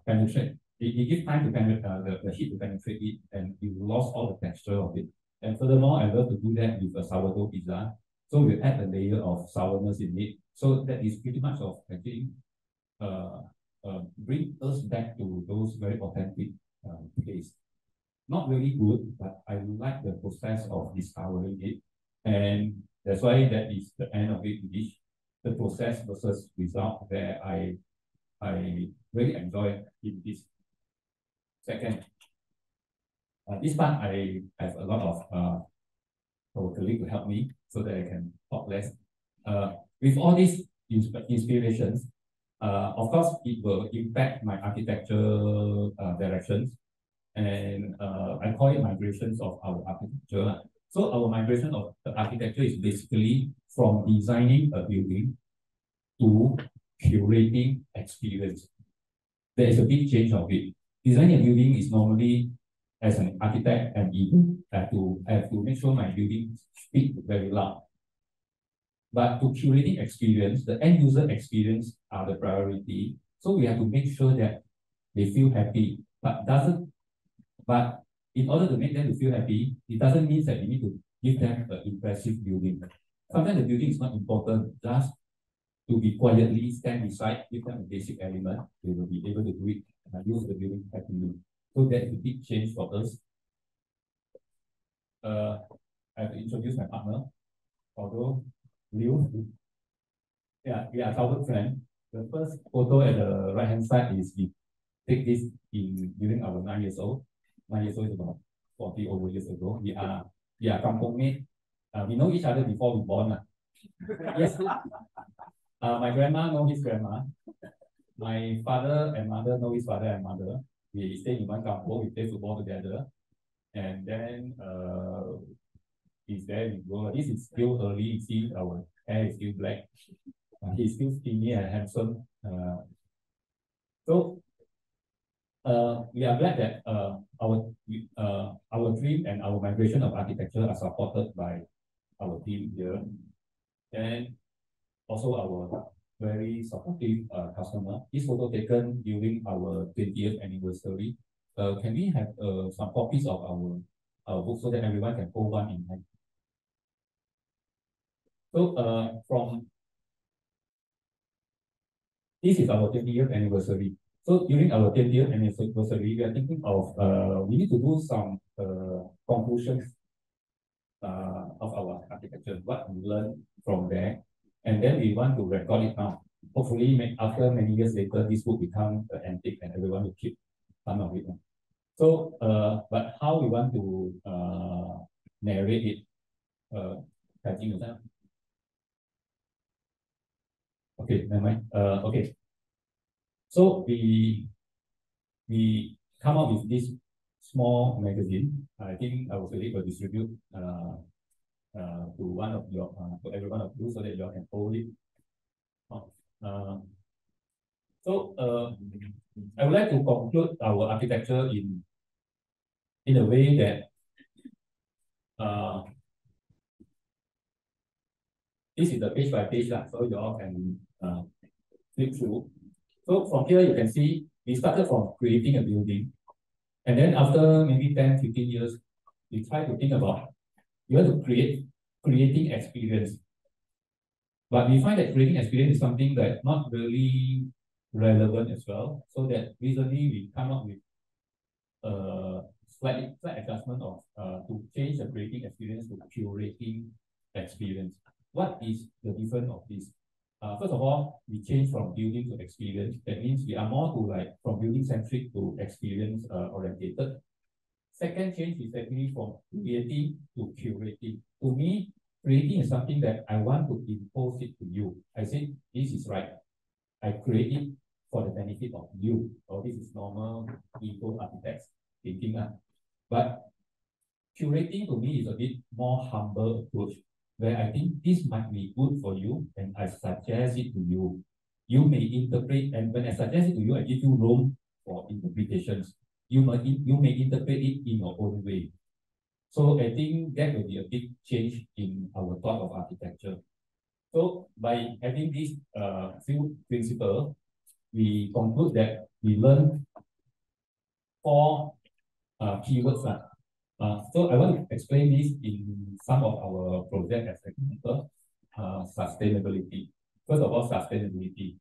penetrate. It gives time to penetrate the heat to penetrate it, and you lost all the texture of it. And furthermore, I love to do that with a sourdough pizza. So we add a layer of sourness in it. So that is pretty much of actually bring us back to those very authentic taste. Not really good, but I like the process of discovering it. And that's why that is the end of it, the process versus result, where I really enjoy in this. Second, this part I have a lot of our colleague to help me so that I can talk less. With all these inspirations, of course, it will impact my architecture directions. And I call it migrations of our architecture. So our migration of the architecture is basically from designing a building to curating experience. There is a big change of it. designing a building is normally, as an architect and even have to make sure my building speak very loud. But to curating experience, the end user experience are the priority. So we have to make sure that they feel happy. But in order to make them to feel happy, it doesn't mean that we need to give them an impressive building. Sometimes the building is not important, just to be quietly stand beside, give them a basic element, they will be able to do it and use the building happily. So that is a big change for us. I have to introduce my partner, although Liu. Yeah, we are childhood friends. The first photo at the right hand side is we take this during our 9 years old. 9 years old is about 40 over years ago. We are kampung mate. We know each other before we born. Yes. My grandma knows his grandma. My father and mother know his father and mother. We stay in one kampung. We play football together. And then he's there. We go. This is still early. You see, our hair is still black. He's still skinny and handsome. So we are glad that our dream and our migration of architecture are supported by our team here, and also our very supportive customer. This photo taken during our 20th anniversary. Can we have some copies of our book so that everyone can hold one in hand? So this is our 20th anniversary. So during our 20th anniversary, we are thinking of we need to do some conclusions of our architecture, what we learned from there, and then we want to record it now. Hopefully, after many years later, this book become antique and everyone will keep some of it. So, but how we want to narrate it? Okay, never mind. Okay. So we come up with this small magazine. I think our colleague will distribute to one of your to every one of you so that you all can hold it. So I would like to conclude our architecture in a way that this is the page by page, so you all can flip through. So from here you can see we started from creating a building, and then after maybe 10, 15 years, we try to think about you have to creating experience. But we find that creating experience is something that's not really relevant as well. So that recently we come up with slight adjustment of to change the creating experience to curating experience. What is the difference of this? First of all, we change from building to experience. That means we are more to from building centric to experience orientated. Second change is actually from creating to curating. To me, creating is something that I want to impose it to you. I say this is right. I create it for the benefit of you. Or this is normal ego architects thinking. But curating to me is a bit more humble approach, where I think this might be good for you and I suggest it to you. You may interpret, and when I suggest it to you, I give you room for interpretations. You may interpret it in your own way. So I think that will be a big change in our thought of architecture. So by having these few principles, we conclude that we learn 4 keywords. So I want to explain this in some of our projects as example. Sustainability. First of all, sustainability.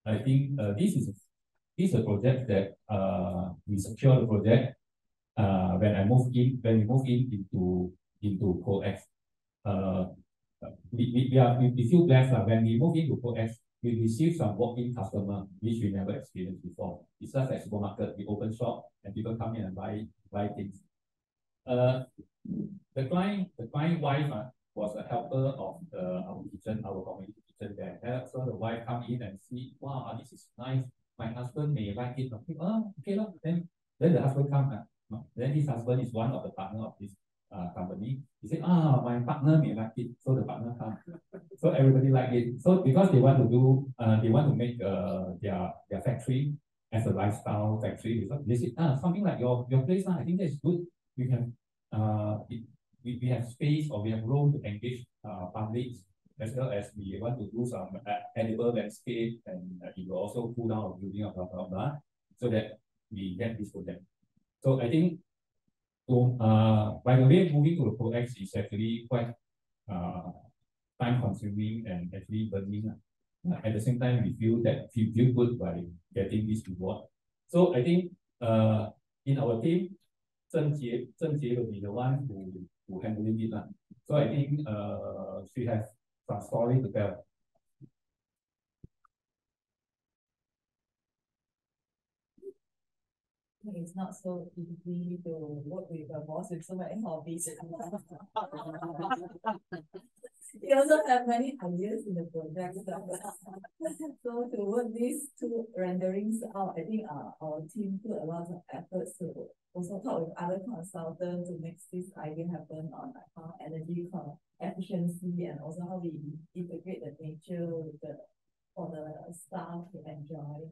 I think this is a project that we secure the project when we move into CoX. We feel blessed when we move into CoX, we receive some walk-in customer which we never experienced before. It's just like supermarket, we open shop and people come in and buy things. The client wife was a helper of our kitchen, our community kitchen there. So the wife come in and see, wow, this is nice. My husband may like it. Okay, then the husband come. Then his husband is one of the partner of this company. He said, my partner may like it. So the partner come. So everybody like it. So because they want to make their factory as a lifestyle factory. They said, something like your place, I think that's good. We can we have space or we have room to engage publics, as well as we want to do some edible landscape, and it will also cool down our building, blah, blah, blah, so that we get this project. So I think, by the way, moving to the projects is actually quite time consuming and actually burning. At the same time, we feel good by getting this reward. So I think in our team, Zhengjie will be the one who handling it. So I think she has some story to tell. It's not so easy to work with a boss with so many hobbies. You also have many ideas in the project. So to work these two renderings out, I think our team put a lot of efforts to also talk with other consultants to make this idea happen on how energy efficiency, and also how we integrate the nature with for the staff to enjoy.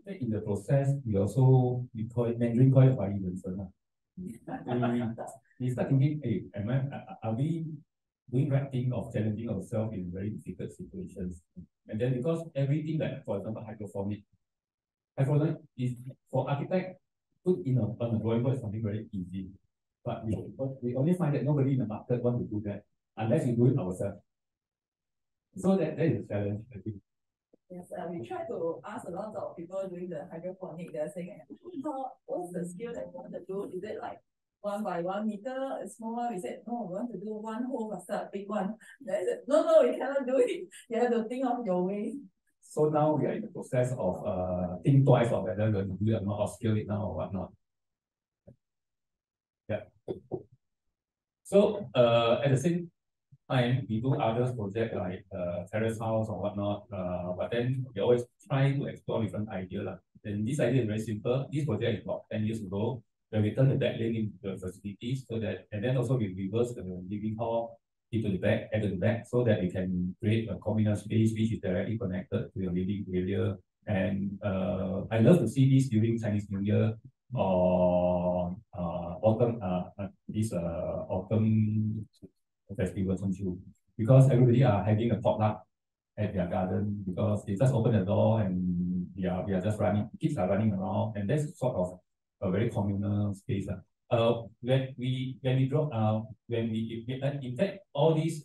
In the process, we call it Mandarin, call it we start thinking, hey, are we doing right thing of challenging ourselves in very difficult situations? And then because everything like, for example, hydroponic is for architect, put on a drawing board is something very easy. But we only find that nobody in the market want to do that unless we do it ourselves. So that is a challenge, I think. Yes, we try to ask a lot of people doing the hydroponic. They're saying, what's the skill that you want to do? Is it like 1 by 1 meter, a small one? We said, no, we want to do one whole facade, big one. They said, no, we cannot do it. You have to think of your way. So now we are in the process of think twice of whether we're going to do it or not, or scale it now or whatnot. Yeah. So at the same time, we do other projects like terrace house or whatnot, but then we always try to explore different ideas. Then this idea is very simple. This project is about 10 years ago, where we turn the back lane into the facilities, so that, and then also we reverse the living hall into the back, at the back, so that we can create a communal space which is directly connected to your living area. And I love to see this during Chinese New Year or autumn festival, because everybody are having a potluck at their garden, because they just open the door and we are just running, kids are running around, and that's sort of a very communal space. When we in fact all these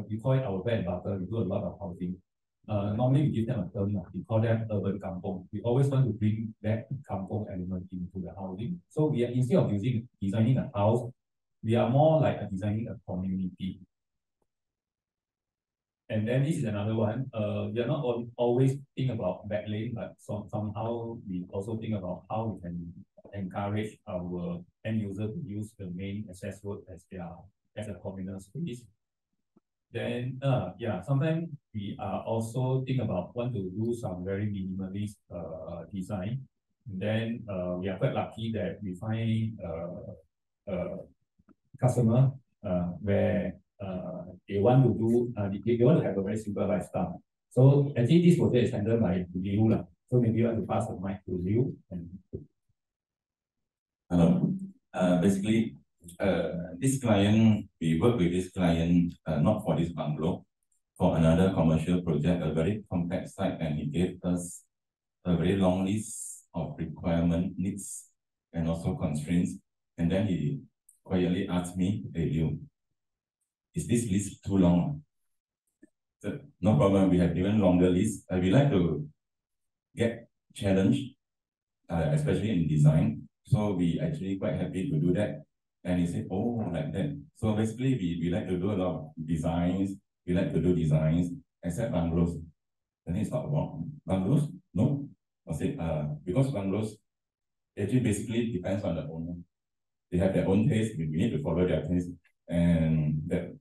we call it our bread and butter. We do a lot of housing. Normally we give them a term, we call them urban kampong. We always want to bring that kampong element into the housing. So we are, instead of designing a house, we are more like designing a community. And then this is another one. We are not always think about backlane, but somehow we also think about how we can encourage our end user to use the main access road as a communal space. Then sometimes we also think about want to do some very minimalist design. And then we are quite lucky that we find customer where they want to do they want to have a very simple lifestyle. So actually this project is handled by Liu. So maybe you want to pass the mic to Liu. Hello. Basically, this client, we work with this client not for this bungalow, for another commercial project, a very complex site, and he gave us a very long list of requirement, needs, and also constraints. And then he quietly asked me, hey, Liu, is this list too long? So, no problem, we have even longer list. We like to get challenged, especially in design. So we actually quite happy to do that. And he said, oh, like that. So basically, we like to do a lot of designs. We like to do designs, except bungalows. And it's not about bungalows. No. I said, because bungalows actually basically depends on the owner. They have their own taste. We need to follow their taste. And that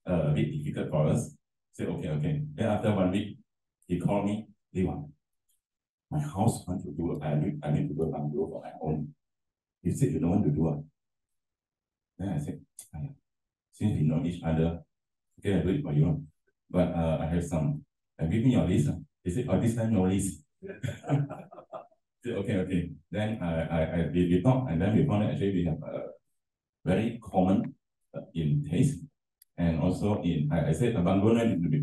a bit difficult for us. Say, okay. Then after 1 week, he called me, Liwan, my house want to do, I need to do a bungalow for my own. He said, you don't want to do it. Then I said, since we know each other, okay, I do it for you. But I have some, give me your list. He said, oh, this time no lease. Okay. Then we talked, and then we found that actually we have a very common in taste, and also in I said a bungalow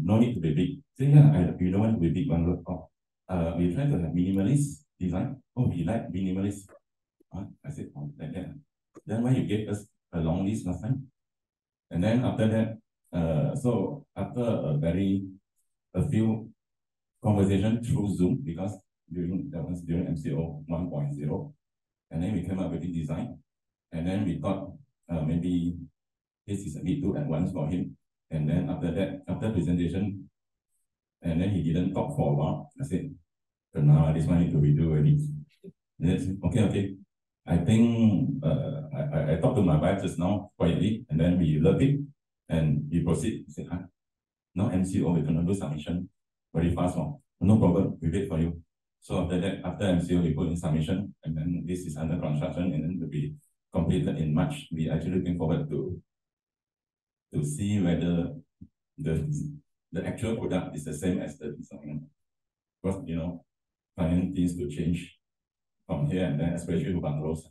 no need to be big. Say yeah, we don't want to be big bungalow. Oh, we try to have minimalist design. Oh, we like minimalist. I said, oh, like that. Then why you gave us a long list last time? And then after that, so after a few conversation through Zoom, because that was during MCO 1.0, and then we came up with the design, and then we thought maybe this is a bit too advanced for him. And then after that, after presentation, and then he didn't talk for a while. I said, now this one need to redo already. Okay. I think I talked to my wife just now quietly, and then we love it, and we proceed. He said, now MCO, we're gonna do submission very fast one. No problem, we wait for you. So after that, after MCO, we put in submission, and then this is under construction, and then will be completed in March. We actually looking forward to see whether the actual product is the same as the design. Because client needs to change from here and then, especially with bungalows.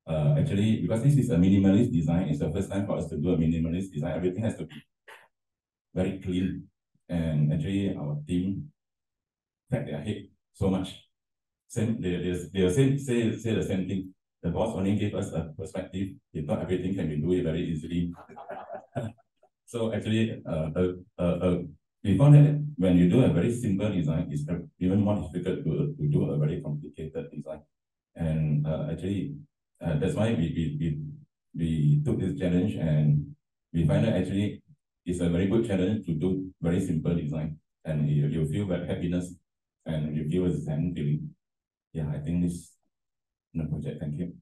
Actually, because this is a minimalist design, it's the first time for us to do a minimalist design. Everything has to be very clean. And actually, our team crack their head so much. Same, they say the same thing. The boss only gave us a perspective. He thought everything can be done very easily. So actually, we found that when you do a very simple design, it's even more difficult to do a very complicated design. And actually, that's why we took this challenge, and we find that actually it's a very good challenge to do very simple design, and you feel that happiness, and you feel a zen feeling. Yeah, I think this project. Thank you.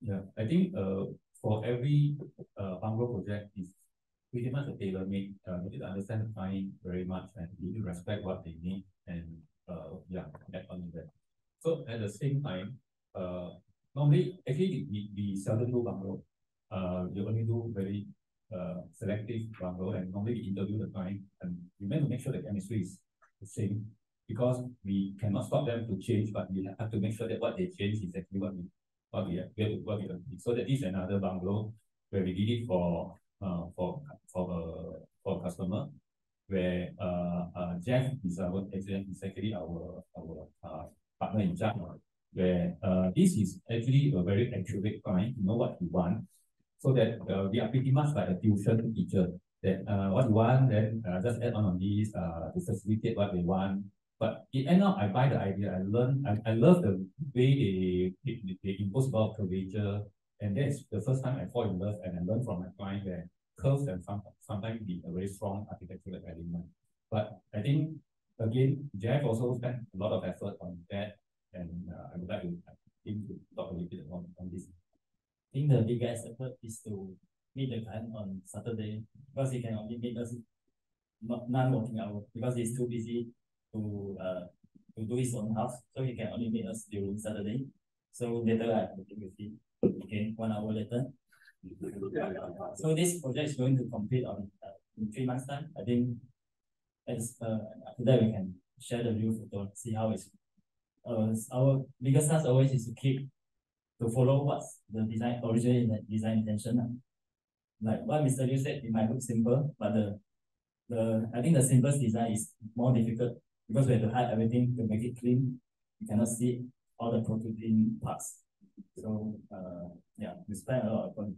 Yeah, I think for every bungalow project is pretty much a tailor-made. You need to understand the client very much, and you need to respect what they need, and add on that. So at the same time, normally actually we seldom do bungalow. You only do very selective bungalow, and normally we interview the client, and we want to make sure the chemistry is the same, because we cannot stop them to change, but we have to make sure that what they change is actually what we have to work with. So that is another bungalow where we did it for a customer, where Jeff is actually our partner in charge, where this is actually a very accurate client, you know what you want, so that we are pretty much like a tuition teacher, that what you want, then just add on this to facilitate what they want. But it end up, I buy the idea. I love the way they impose about curvature, and that's the first time I fall in love, and I learn from my client where curves and sometimes be a very strong architectural element. But I think again, Jeff also spent a lot of effort on that, and I would like him to talk a little bit on this. I think the biggest effort is to meet the client on Saturday, because he can only meet us non-working hour, because he's too busy to do his own house, so he can only meet us during Saturday. So later I have meeting with him again 1 hour later. So this project is going to complete on in 3 months' time. I think as after that we can share the view photo, see how it's. Our biggest task always is to follow what's the design originally design intention. Like what Mr. Liu said, it might look simple, but I think the simplest design is more difficult, because we have to hide everything to make it clean. You cannot see all the protruding parts. So we spend a lot of effort.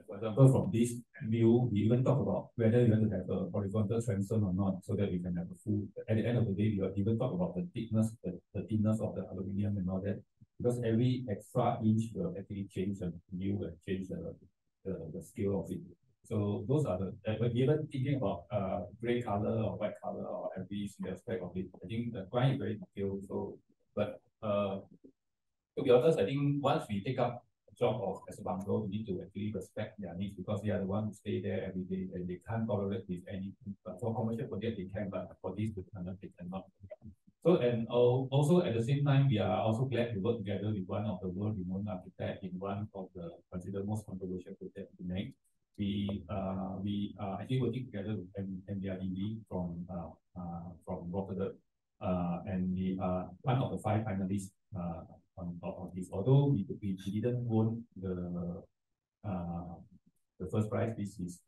For example, from this view, we even talk about whether you want to have a horizontal transom or not, so that we can have a full. At the end of the day, we even talk about the thickness, the thinness of the aluminium and all that, because every extra inch will actually change the view and change the scale of it. So those are when even thinking about gray color or white color or every single aspect of it, I think the client is very detailed. So, but to be honest, I think once we take up a job as a bungalow, we need to actually respect their needs, because they are the ones who stay there every day, and they can't tolerate with anything. But for commercial project they can, but for this they cannot. So, and also at the same time, we are also glad to work together with one of the world-renowned architects in one of the considered most controversial projects to make. We are actually working together with MDRDB from from Rotterdam, and we are one of the 5 finalists on top of this. Although we didn't win the first prize, this is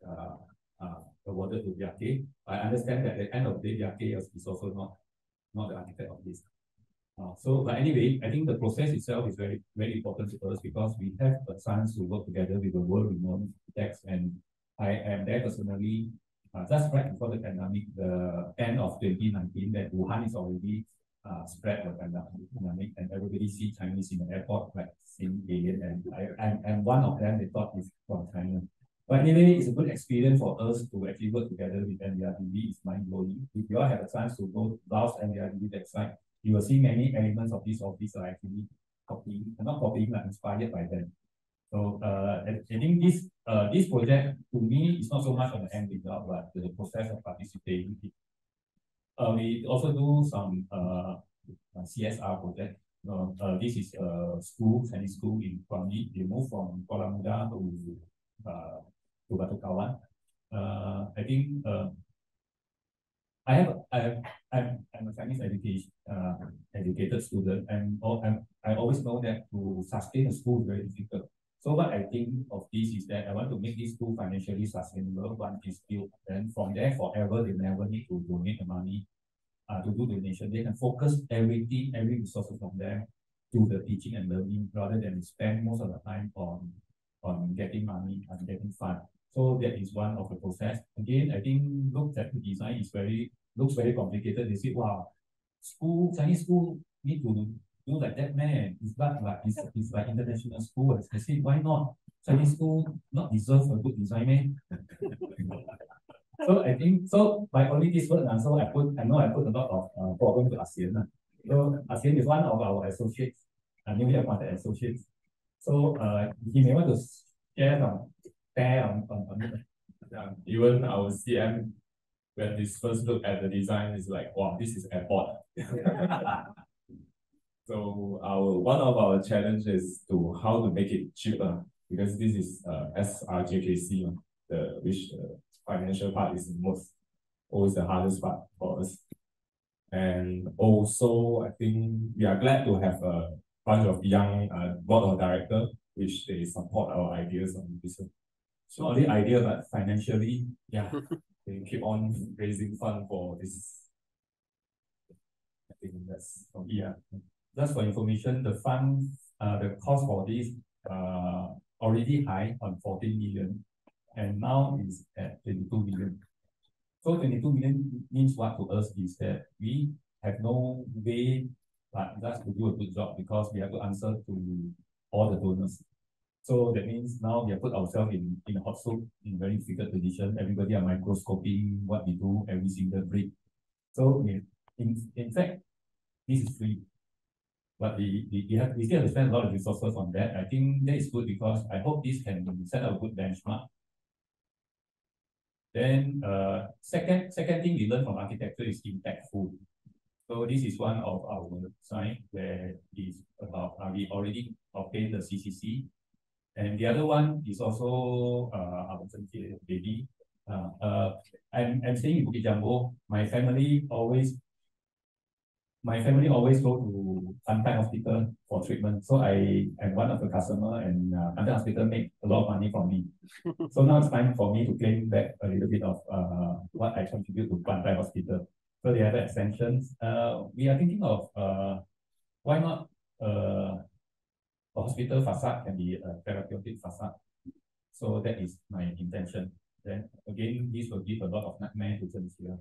awarded to Yake. I understand that at the end of the day, Yake is also not the architect of this. But anyway, I think the process itself is very, very important to us because we have a chance to work together with the world-renowned architects, and I am there personally. Just right before the pandemic, the end of 2019, that Wuhan is already spread the pandemic, and everybody see Chinese in the airport, like seeing alien, and one of them they thought is from China. But anyway, it's a good experience for us to actually work together with NDRDB. It's mind-blowing. If you all have a chance to go browse NDRDB website, you will see many elements of this office are actually copying, not copying, but inspired by them. So I think this project to me is not so much on the end result, but the process of participating. We also do some CSR project. This is a school, Chinese school in Kuala. They moved from Kuala Muda to Batu Kawan. I think I'm a Chinese educated student, and I always know that to sustain a school is very difficult. So what I think of this is that I want to make this school financially sustainable. One is built, then from there forever they never need to donate the money to do donation. They can focus everything, every resource from them to the teaching and learning rather than spend most of the time on getting money and getting fund. So that is one of the process. Again, I think look at the design looks very complicated. They say, wow, Chinese school need to do like that, man. It's like international school. I say, why not? Chinese school not deserve a good design, man. So I think by only this word, so I know I put a lot of problem to ASEAN. So ASEAN is one of our associates, newly appointed associates. So he may want to share some even our CM, when this first look at the design, is like, wow, this is airport. So one of our challenges is to how to make it cheaper, because this is SRJKC, which financial part is always the hardest part for us. And also, I think we are glad to have a bunch of young board of directors, which they support our ideas on this. It's not only idea, but financially, yeah, they keep on raising fund for this. I think that's from here. Just for information, the fund, the cost for this already high on 14 million, and now is at 22 million. So 22 million means what to us is that we have no way but just to do a good job because we have to answer to all the donors. So that means now we have put ourselves in a hot soup, in a very difficult position. Everybody are microscoping what we do every single break. So in fact, this is free. But we still have to spend a lot of resources on that. I think that is good because I hope this can set up a good benchmark. Then second thing we learn from architecture is impactful. So this is one of our design where is about we already obtained the CCC. And the other one is also our baby. I'm staying in Bukit Jambu. My family always go to Pantai Hospital for treatment. So I am one of the customer, and Pantai Hospital make a lot of money from me. So now it's time for me to claim back a little bit of what I contribute to Pantai Hospital. So they have extensions. We are thinking of why not a hospital facade can be a therapeutic facade. So that is my intention. Then again, this will give a lot of nightmare to here.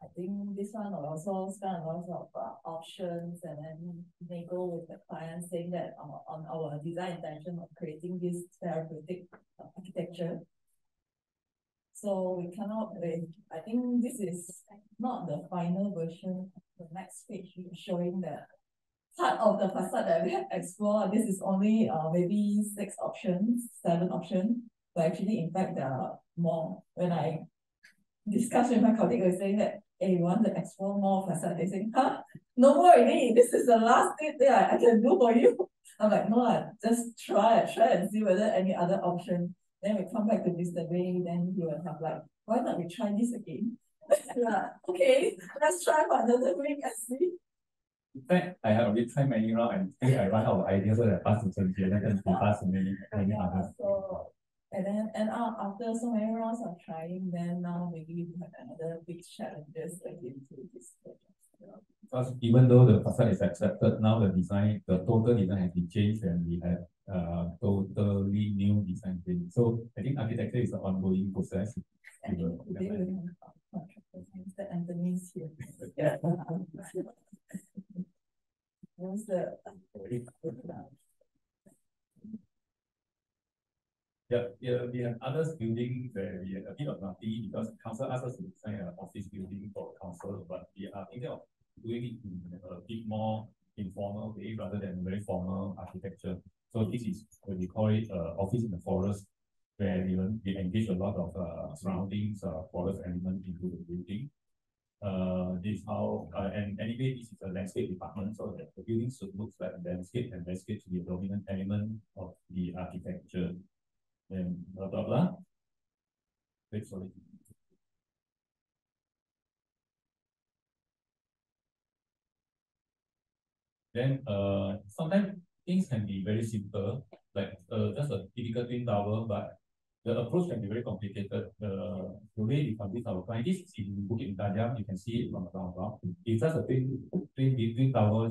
I think this one will also spend a lot of options, and then they go with the client saying that on our design intention of creating this therapeutic architecture. So we cannot, I think this is not the final version. The next page showing the part of the facade that we have explored. This is only maybe 6 options, 7 options. But actually, in fact, there are more. When I discussed with my colleague, I was saying that, hey, you want to explore more facade? They say, huh? No more already. This is the last thing I can do for you. I'm like, no, just try and see whether any other option. Then we come back to Mr. Wei, then he will have like, why not we try this again? Yeah, okay, let's try for another week and see. In fact, I have already tried many rounds and still I run out of ideas, so I pass to Chen Jie, then he pass to many others. So, and then, after so many rounds of trying, then now maybe we have another big challenges again to this project. Because even though the facade is accepted, now the design, the total design has been changed and we have totally new design thing. So I think architecture is an ongoing process. And today we have contractors, Mr. Anthony's here. Yeah. What's the Yeah, we have others building where we are a bit of naughty because council asked us to design an office building for council, but we are thinking of doing it in a bit more informal way rather than very formal architecture. So this is what we call it office in the forest, where we engage a lot of surroundings, forest element into the building. This is how, and anyway, this is a landscape department, so that the building should look like a landscape, and landscape should be a dominant element of the architecture. And blah blah blah. Wait, sorry. Then sometimes things can be very simple, like just a typical twin tower, but the approach can be very complicated. The way we convince our client, this is in Bukit Intajam, you can see it from above. It's just a twin tower,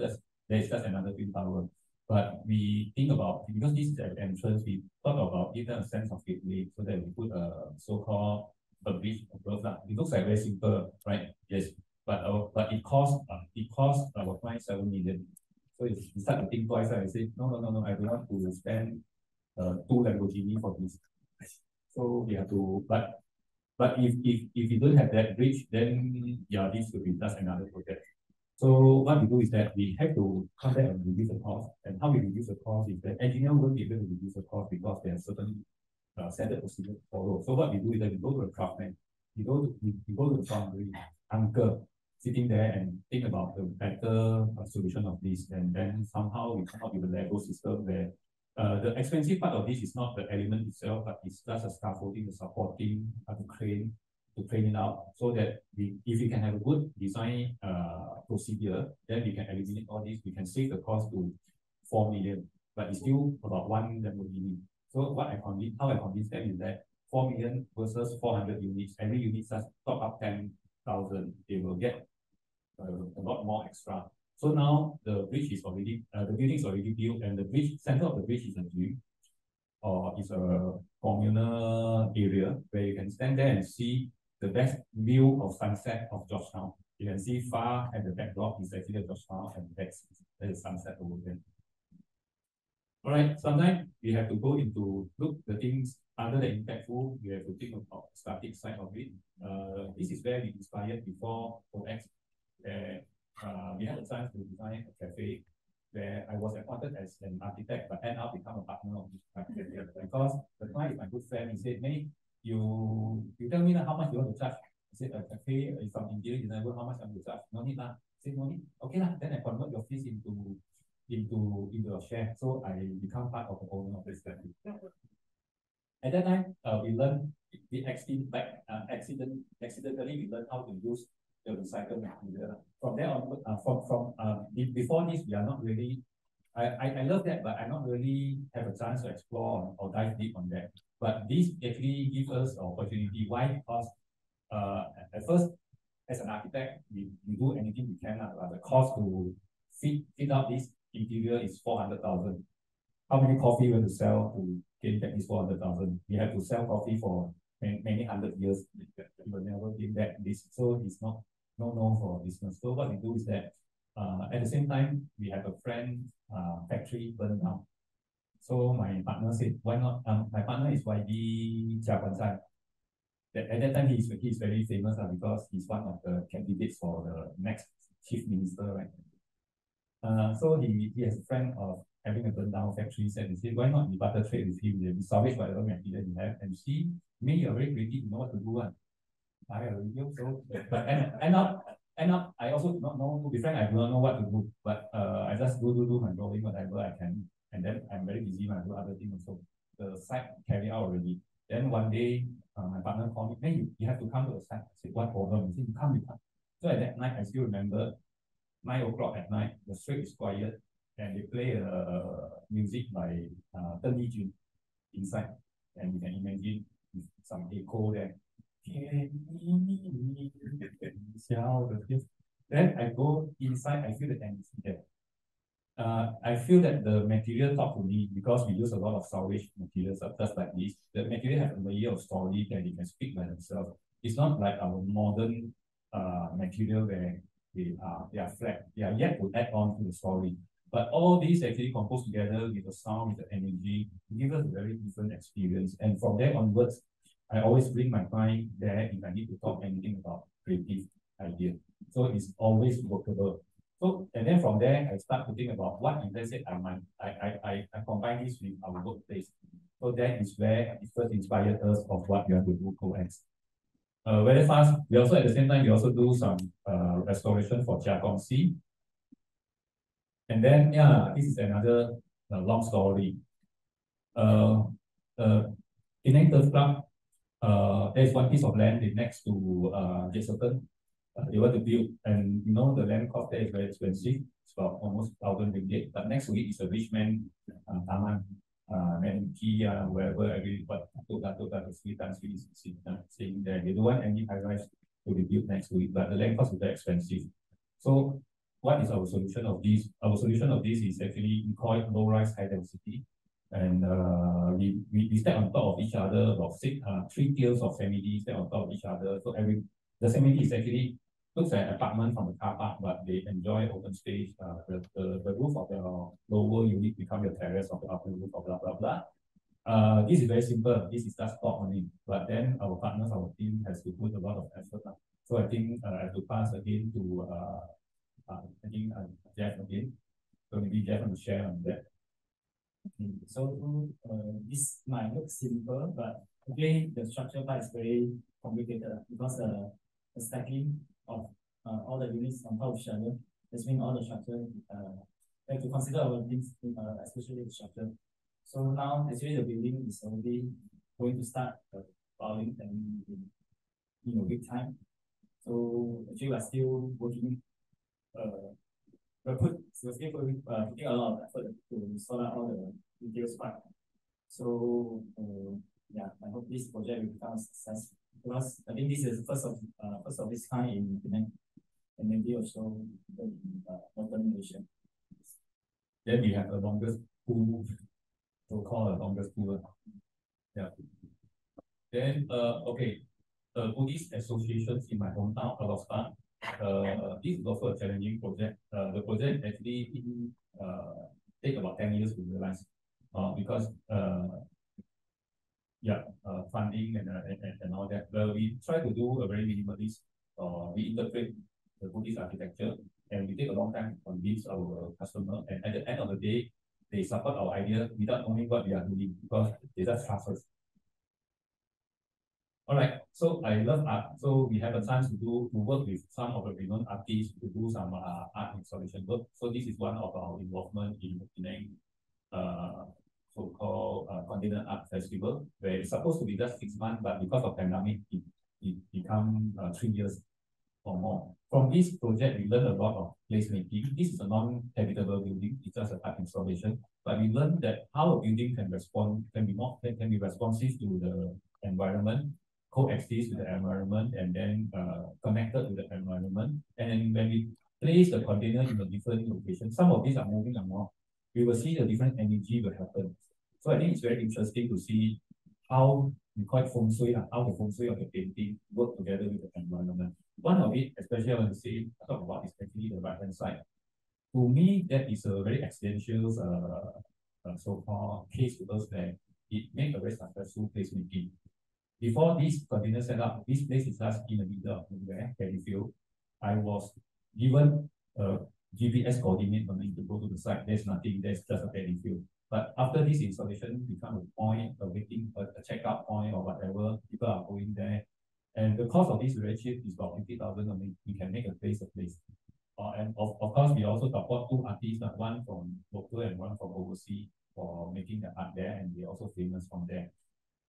there's just another twin tower. But we think about, because this is an entrance, we thought about giving a sense of gateway so that we put a so-called a bridge above that. It looks like very simple, right? Yes. But it costs our client 7 million. So you start to think twice, and I say, no, I don't want to spend 2 Lamborghini for this. So we have to, but if you don't have that bridge, then yeah, this will be just another project. So what we do is that we have to come back and reduce the cost. And how we reduce the cost is that engineer won't be able to reduce the cost because there are certain standard procedures to follow. So what we do is that we go to a craftsman, we go to the foundry uncle sitting there and think about the better solution of this, and then somehow we come up with a Lego system where the expensive part of this is not the element itself, but it's just a scaffolding, the supporting, to crane it out, so that if we can have a good design procedure, then we can eliminate all this. We can save the cost to 4 million, but it's still about 1 Lamborghini. So how I convince them is that 4 million versus 400 units. Every unit just top up 10,000. They will get a lot more extra. So now the bridge is already, the building is already built, and the bridge, center of the bridge is a gym, or is a communal area where you can stand there and see the best view of sunset of Georgetown. You can see far at the backdrop is actually the Georgetown, and that's the sunset over there. All right, sometimes we have to go into look the things under the impactful. We have to think about static side of it. This is where we inspired before OX. We had a chance to design a cafe where I was appointed as an architect, but end up become a partner of this cafe because the client is my good friend. He said, "Hey, you tell me how much you want to charge." I said, "A cafe is from interior designer. How much I want to charge?" "No need lah." I said, "No need." "Okay lah." Then I convert your fees into a share, so I become part of the owner of this cafe. At that time, we accidentally we learned how to use the recycled material. From there on, before this, we are not really. I love that, but I not really have a chance to explore or dive deep on that. But this actually gives us an opportunity. Why? Because at first, as an architect, we do anything we can. The cost to fit out this interior is 400,000. How many coffee we have to sell to gain back this 400,000? We have to sell coffee for many hundred years. We will never gain back this. So it's not no for business. So what we do is that at the same time, we have a friend factory burned down. So my partner said, why not? My partner is YB Jiaguansai. At that time, he's very famous because he's one of the candidates for the next chief minister, right? So he has a friend of having a burned down factory, said, he said, why not we barter trade with him? We salvage whatever material you have and see, me, you're very creative, you know what to do. I already so, but end up, I also do not know, to be frank, I do not know what to do, but I just do my drawing, whatever I can, and then I'm very busy when I do other things also. The site carry out already. Then one day, my partner called me, hey, you have to come to the site. I said, what problem? He said, you come, you come. So at that night, I still remember 9 o'clock at night, the street is quiet, and they play music by Tân Lee Jun inside. And you can imagine with some echo there. Then I go inside, I feel the energy there. I feel that the material talk to me because we use a lot of salvage materials just like this. The material have a layer of story that they can speak by themselves. It's not like our modern material where they are flat. They are yet to add on to the story. But all these actually composed together with the sound, with the energy, give us a very different experience. And from there onwards, I always bring my client there if I need to talk anything about creative idea. So it's always workable. So, and then from there, I start to think about what if let's say I combine this with our workplace. So that is where it first inspired us of what we are to do co-ex. Very fast, we also at the same time, we also do some restoration for Jiagong C. And then, yeah, this is another long story. In Turf Club, there's one piece of land next to Jason. They want to build, and you know the land cost there is very expensive. It's about almost 1,000 ringgit. But next to it is a rich man, Taman, and Kia, wherever every but the 3 times saying there. They don't want any high rise to be built next to it, but the land cost is very expensive. So what is our solution of this? Our solution of this is actually we call it low rise, high density. And we step on top of each other, about 3 tiers of family step on top of each other. So the family is actually looks like an apartment from the car park, but they enjoy open space. The roof of the lower unit become your terrace of the upper roof, of blah blah blah. This is very simple. This is just thought only. But then our partners, our team has to put a lot of effort. So I think I have to pass again to Jeff again. So maybe Jeff will share on that. So this might look simple, but again, the structure part is very complicated because the stacking of all the units on top of each other, this means all the structure, we have to consider our things, especially the structure. So now, actually, the building is already going to start falling in a week time. So actually, we're still working. We're still putting a lot of effort to sort out all the details part. So yeah, I hope this project will become a success because I think this is first of its kind in Penang, and maybe also in Northern Asia. Then we have the longest pool, so-called the longest pool. Yeah. Then okay, Buddhist associations in my hometown, Kazakhstan. This is also a challenging project. The project actually take about 10 years to realize because funding and all that. We try to do a very minimalist. We interpret the Buddhist architecture, and we take a long time to convince our customer. And at the end of the day, they support our idea without knowing what we are doing because they just trust us. All right, so I love art. So we have a chance to work with some of the renowned artists to do some art installation work. So this is one of our involvement in Penang, so-called Container Art Festival, where it's supposed to be just 6 months, but because of pandemic, it become 3 years or more. From this project, we learned a lot of placemaking. This is a non-habitable building; it's just a art installation. But we learned that how a building can be responsive to the environment, coexist with the environment, and then connected to the environment. And when we place the container in a different location, some of these are moving around. We will see the different energy will happen. So I think it's very interesting to see how we call it feng shui, how the feng shui of the painting work together with the environment. One of it, especially I want to talk about, is actually the right-hand side. To me, that is a very accidental so-called case to us where it made a very successful placemaking. Before this container setup, this place is just in the middle of nowhere, Perryfield. I was given a GPS coordinate for me to go to the site. There's nothing, there's just a Perryfield. But after this installation become a point, a waiting, a checkout point or whatever, people are going there. And the cost of this very cheap is about 50,000 only. We can make a place. And of course, we also support 2 artists, one from local and one from overseas for making the art there, and they're also famous from there.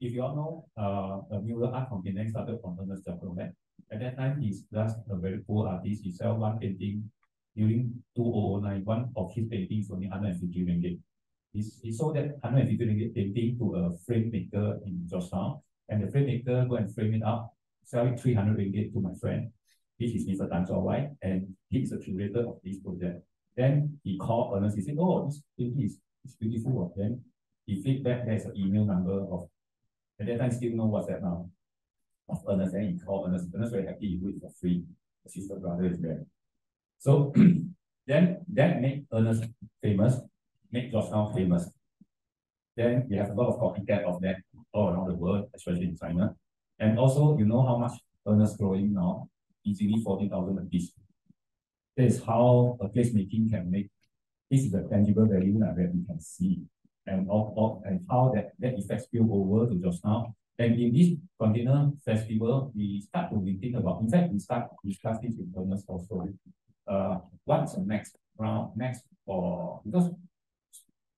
if you all know, a mural art from Penang started from Ernest Jacqueline. At that time, he's just a very poor artist. He sell one painting during 2009. One of his paintings only 150 ringgit. He sold that 150 ringgit painting to a frame maker in Georgetown, and the frame maker go and frame it up, sell it 300 ringgit to my friend. This is Mr. Tan Chor Wai, and he is the curator of this project. Then he called Ernest. He said, "Oh, this painting is beautiful." Then he feedback. There's an email number of. At that time, still know what's that now. Of Ernest, and he called Ernest. Ernest very happy. He do it for free. The sister brother is there. So then that made Ernest famous, made Georgetown famous. Then we have a lot of copycat of that all around the world, especially in China. And also, you know how much Ernest growing now? Easily 40,000 a piece. That is how a placemaking can make. This is a tangible value that we can see, and how that effect spill over to Georgetown. And in this container festival, we start to think about. In fact, we start discuss this with Ernest also. What's the next round for, because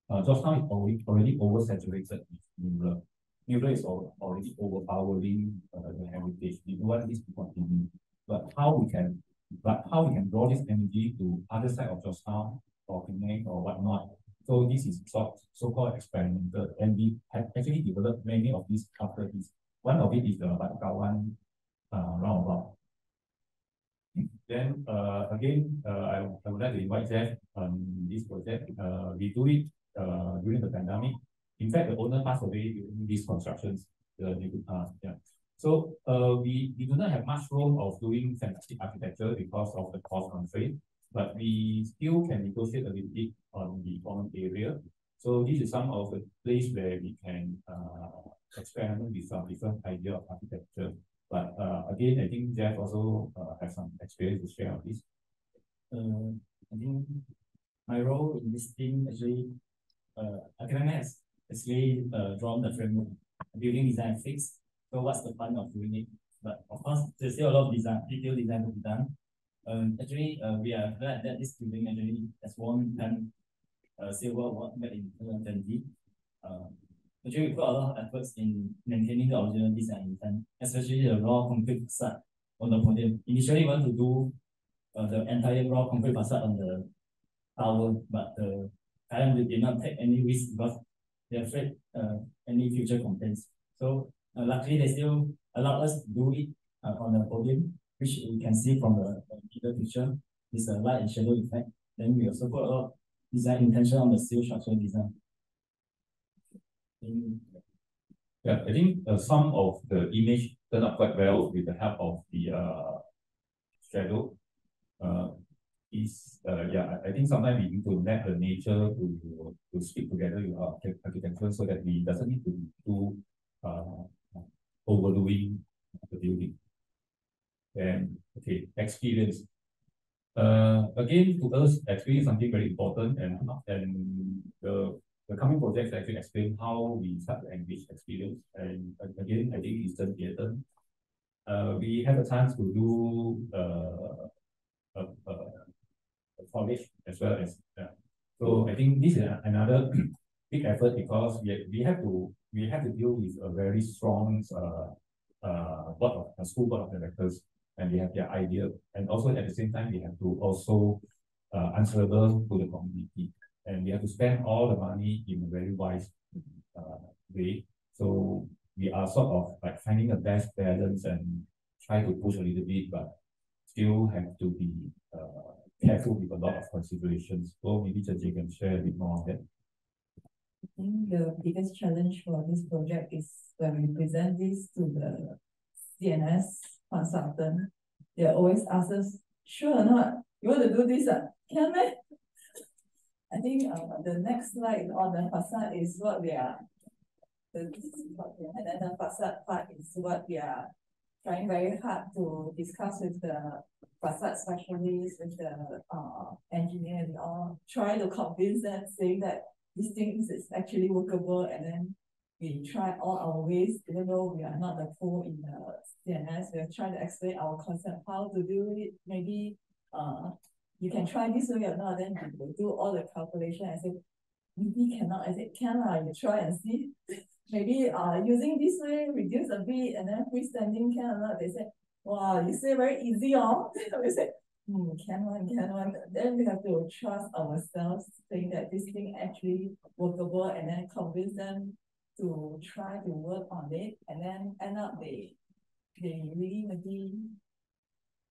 Georgetown is already oversaturated with mural. Mural is already overpowering the heritage. We don't want this to continue. But how we can draw this energy to other side of Georgetown or Penang or whatnot. So this is so-called experimental, and we have actually developed many of these after this. One of it is the Batakawan roundabout. Then again, I would like to invite Jeff on this project. We do it during the pandemic. In fact, the owner passed away during these constructions. So we do not have much room of doing fantastic architecture because of the cost constraint, but we still can negotiate a little bit on the common area. So this is some of the place where we can experiment with some different idea of architecture. But again, I think Jeff also has some experience to share on this. I think my role in this team actually, academic has actually drawn the framework, building design fixed. So what's the fun of doing it? But of course, there's still a lot of detailed design to be done. Actually, we are glad that this building actually has won 10 silver award back in 2020. Actually, we put a lot of efforts in maintaining the original design intent, especially the raw concrete facade on the podium. Initially, we want to do the entire raw concrete facade on the tower, but the client did not take any risk because they're afraid any future complaints. So luckily, they still allowed us to do it on the podium, which we can see from the middle picture. This light and shadow effect. Then we also put a lot of design intention on the steel structural design. Yeah, I think some of the image turned out quite well with the help of the shadow. I think sometimes we need to let the nature to speak together with our architecture so that we doesn't need to do overdoing the building. And okay, experience. Again, to us, experience is something very important, and the coming projects actually explain how we start to engage experience. And again, I think Eastern Theatre. We have a chance to do a college as well as so I think this is another big effort because we have to deal with a very strong school board of directors, and they have their idea, and also at the same time we have to also answerable to the community, and we have to spend all the money in a very wise way. So we are sort of like finding the best balance and try to push a little bit, but still have to be careful with a lot of considerations. So maybe Jay can share a bit more on that. I think the biggest challenge for this project is when we present this to the CNS consultant, they always ask us, "Sure or not? You want to do this? Can I?" I think the next slide on the facade is what we are. And then the facade part is what we are trying very hard to discuss with the facade specialists, with the engineer, and all try to convince them, saying that these things is actually workable, and then we try all our ways, even though we are not the pro in the CNS, we are trying to explain our concept, how to do it. Maybe you can try this way or not, then we will do all the calculation and say, maybe cannot. I said, can lah, you try and see. maybe using this way reduce a bit and then freestanding can or not? They said, wow, you say very easy, oh. We said, can one, can one. Then we have to trust ourselves, saying that this thing actually workable, and then convince them to try to work on it, and then end up they really maybe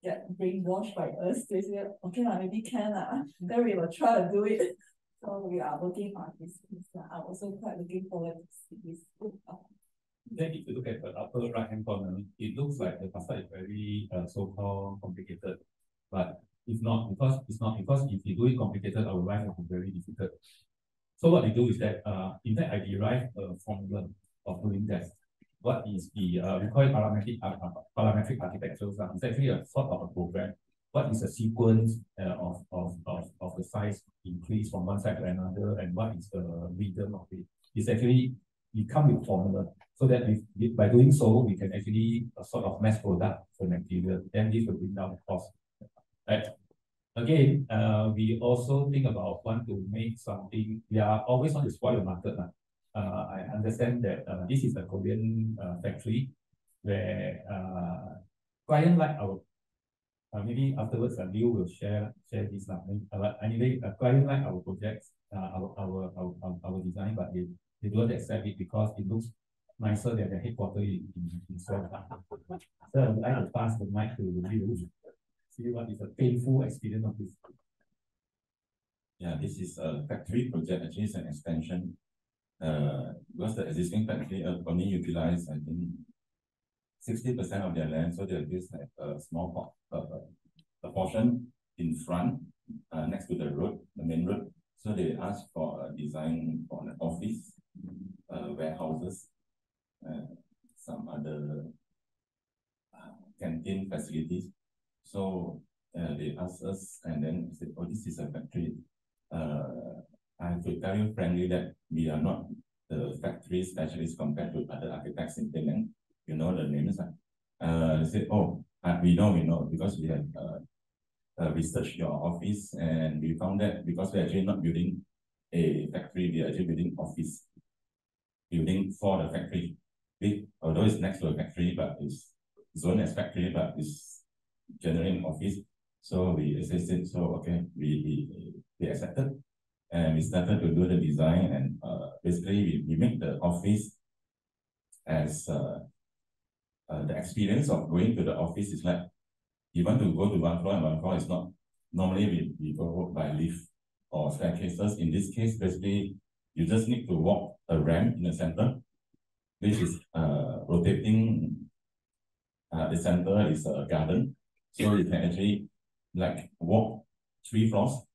get brainwashed by us. They say, okay, maybe can. Then we will try to do it. So we are working on this. I'm also quite looking forward to see this. Then if you look at the upper right-hand corner, it looks like the pasta is very so-called complicated. But it's not because if you do it complicated, our life will be very difficult. So what we do is that in fact I derive a formula of doing that. What is the we call it parametric architecture. It's actually a sort of a program. What is the sequence of the size increase from one side to another, and what is the rhythm of it? It's actually we come with formula so that by doing so we can actually sort of mass product the material. Then this will bring down the cost. Right. Again, we also think about want to make something. We are always on the spoil the market. I understand that this is a Korean factory where client like our maybe afterwards Liu will share this now. But anyway, client like our projects, our design, but they don't accept it because it looks nicer than the headquarters in Seoul. So I would like to pass the mic to Liu. See what is a painful experience of this. Yeah, this is a factory project. Actually, it's an extension. Because the existing factory only utilize, I think, 60% of their land, so they'll just have a small a portion in front, next to the road, the main road. So they ask for a design for an office, warehouses, some other canteen facilities. So they asked us, and then said, "Oh, this is a factory." I have to tell you frankly that we are not the factory specialists compared to other architects in Finland. You know the names. They said, "Oh, we know because we have researched your office, and we found that because we're actually not building a factory, we are actually building office building for the factory. Although it's next to a factory, but it's zoned as factory, but it's generating office." So we assisted. So okay, we accepted, and we started to do the design, and basically we make the office as the experience of going to the office is like you want to go to one floor, and one floor is not normally we go by lift or staircases. In this case, basically you just need to walk a ramp in the center, which is rotating. The center is a garden, so you can actually like walk 3 floors,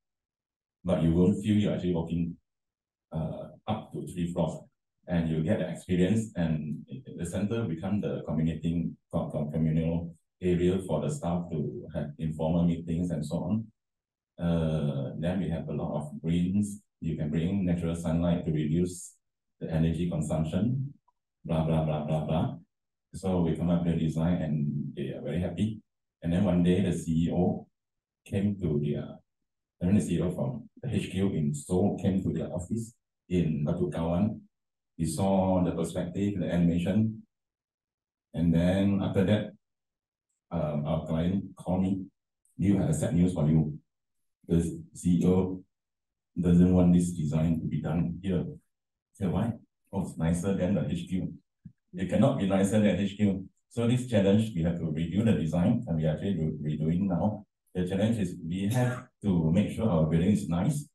but you won't feel you're actually walking up to 3 floors, and you get the experience, and the center become the communal area for the staff to have informal meetings and so on. Then we have a lot of greens. You can bring natural sunlight to reduce the energy consumption, blah, blah, blah, blah, blah. So we come up with a design, and they are very happy. And then one day the CEO came to the CEO from the HQ in Seoul came to their office in Batu Kawan. He saw the perspective, the animation, and then after that, our client called me. "You have sad news for you. The CEO doesn't want this design to be done here." I said, "Why?" "Oh, it's nicer than the HQ." It cannot be nicer than HQ. So this challenge, we have to review the design, and we are actually redoing now. The challenge is we have to make sure our building is nice,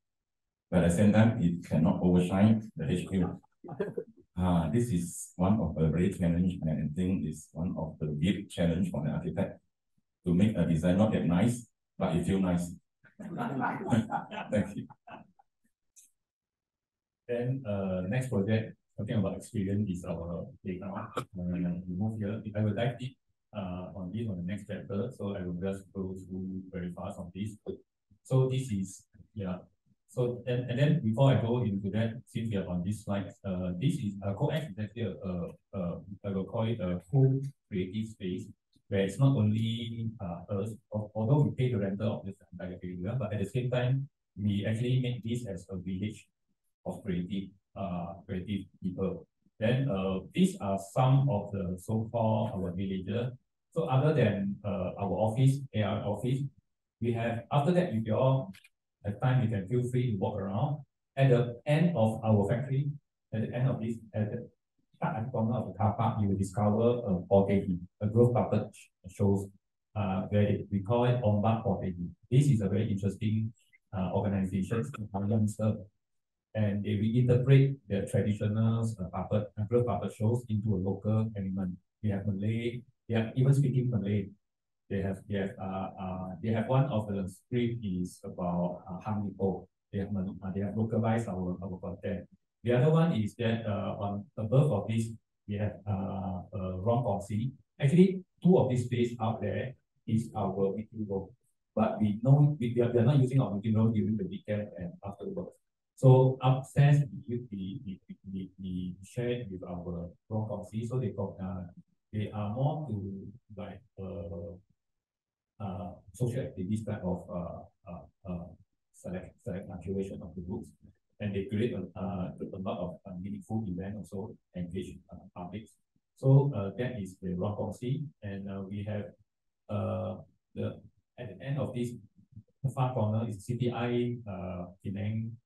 but at the same time, it cannot overshine the HQ. This is one of the very challenge, and I think it's one of the big challenge for the architect to make a design not that nice, but it feel nice. Thank you. Then next project, talking about experience, is our playground. We move here. I will dive deep on this on the next chapter, so I will just go through very fast on this. So this is So and then before I go into that, since we are on this slide, this is CoX is actually I will call it a full creative space where it's not only us, although we pay the rental of this entire area, but at the same time we actually make this as a village of creative people. Then these are some of the so-called our villager. So other than our office, AR office, we have after that if you all have time, you can feel free to walk around. At the end of our factory, at the end of this, at the start and corner of the car park, you will discover a growth puppet shows where we call it Ombak Potegi. This is a very interesting organization for youngsters, and they reinterpret the traditional growth puppet shows into a local element. We have Malay, they are even speaking Malay. They have one of the script is about Hang Lipo. They have localized our content. The other one is that on above of this we have Wrong Policy. Actually, two of these space out there is our meeting room, but we know we are not using our meeting room during the weekend and after work. So upstairs we share it with our Wrong Policy. So they are more to like social activities type of curation of the books, and they create a lot of meaningful event also engage publics. So that is the Rock Policy, and we have the at the end of this far corner is CTI Penang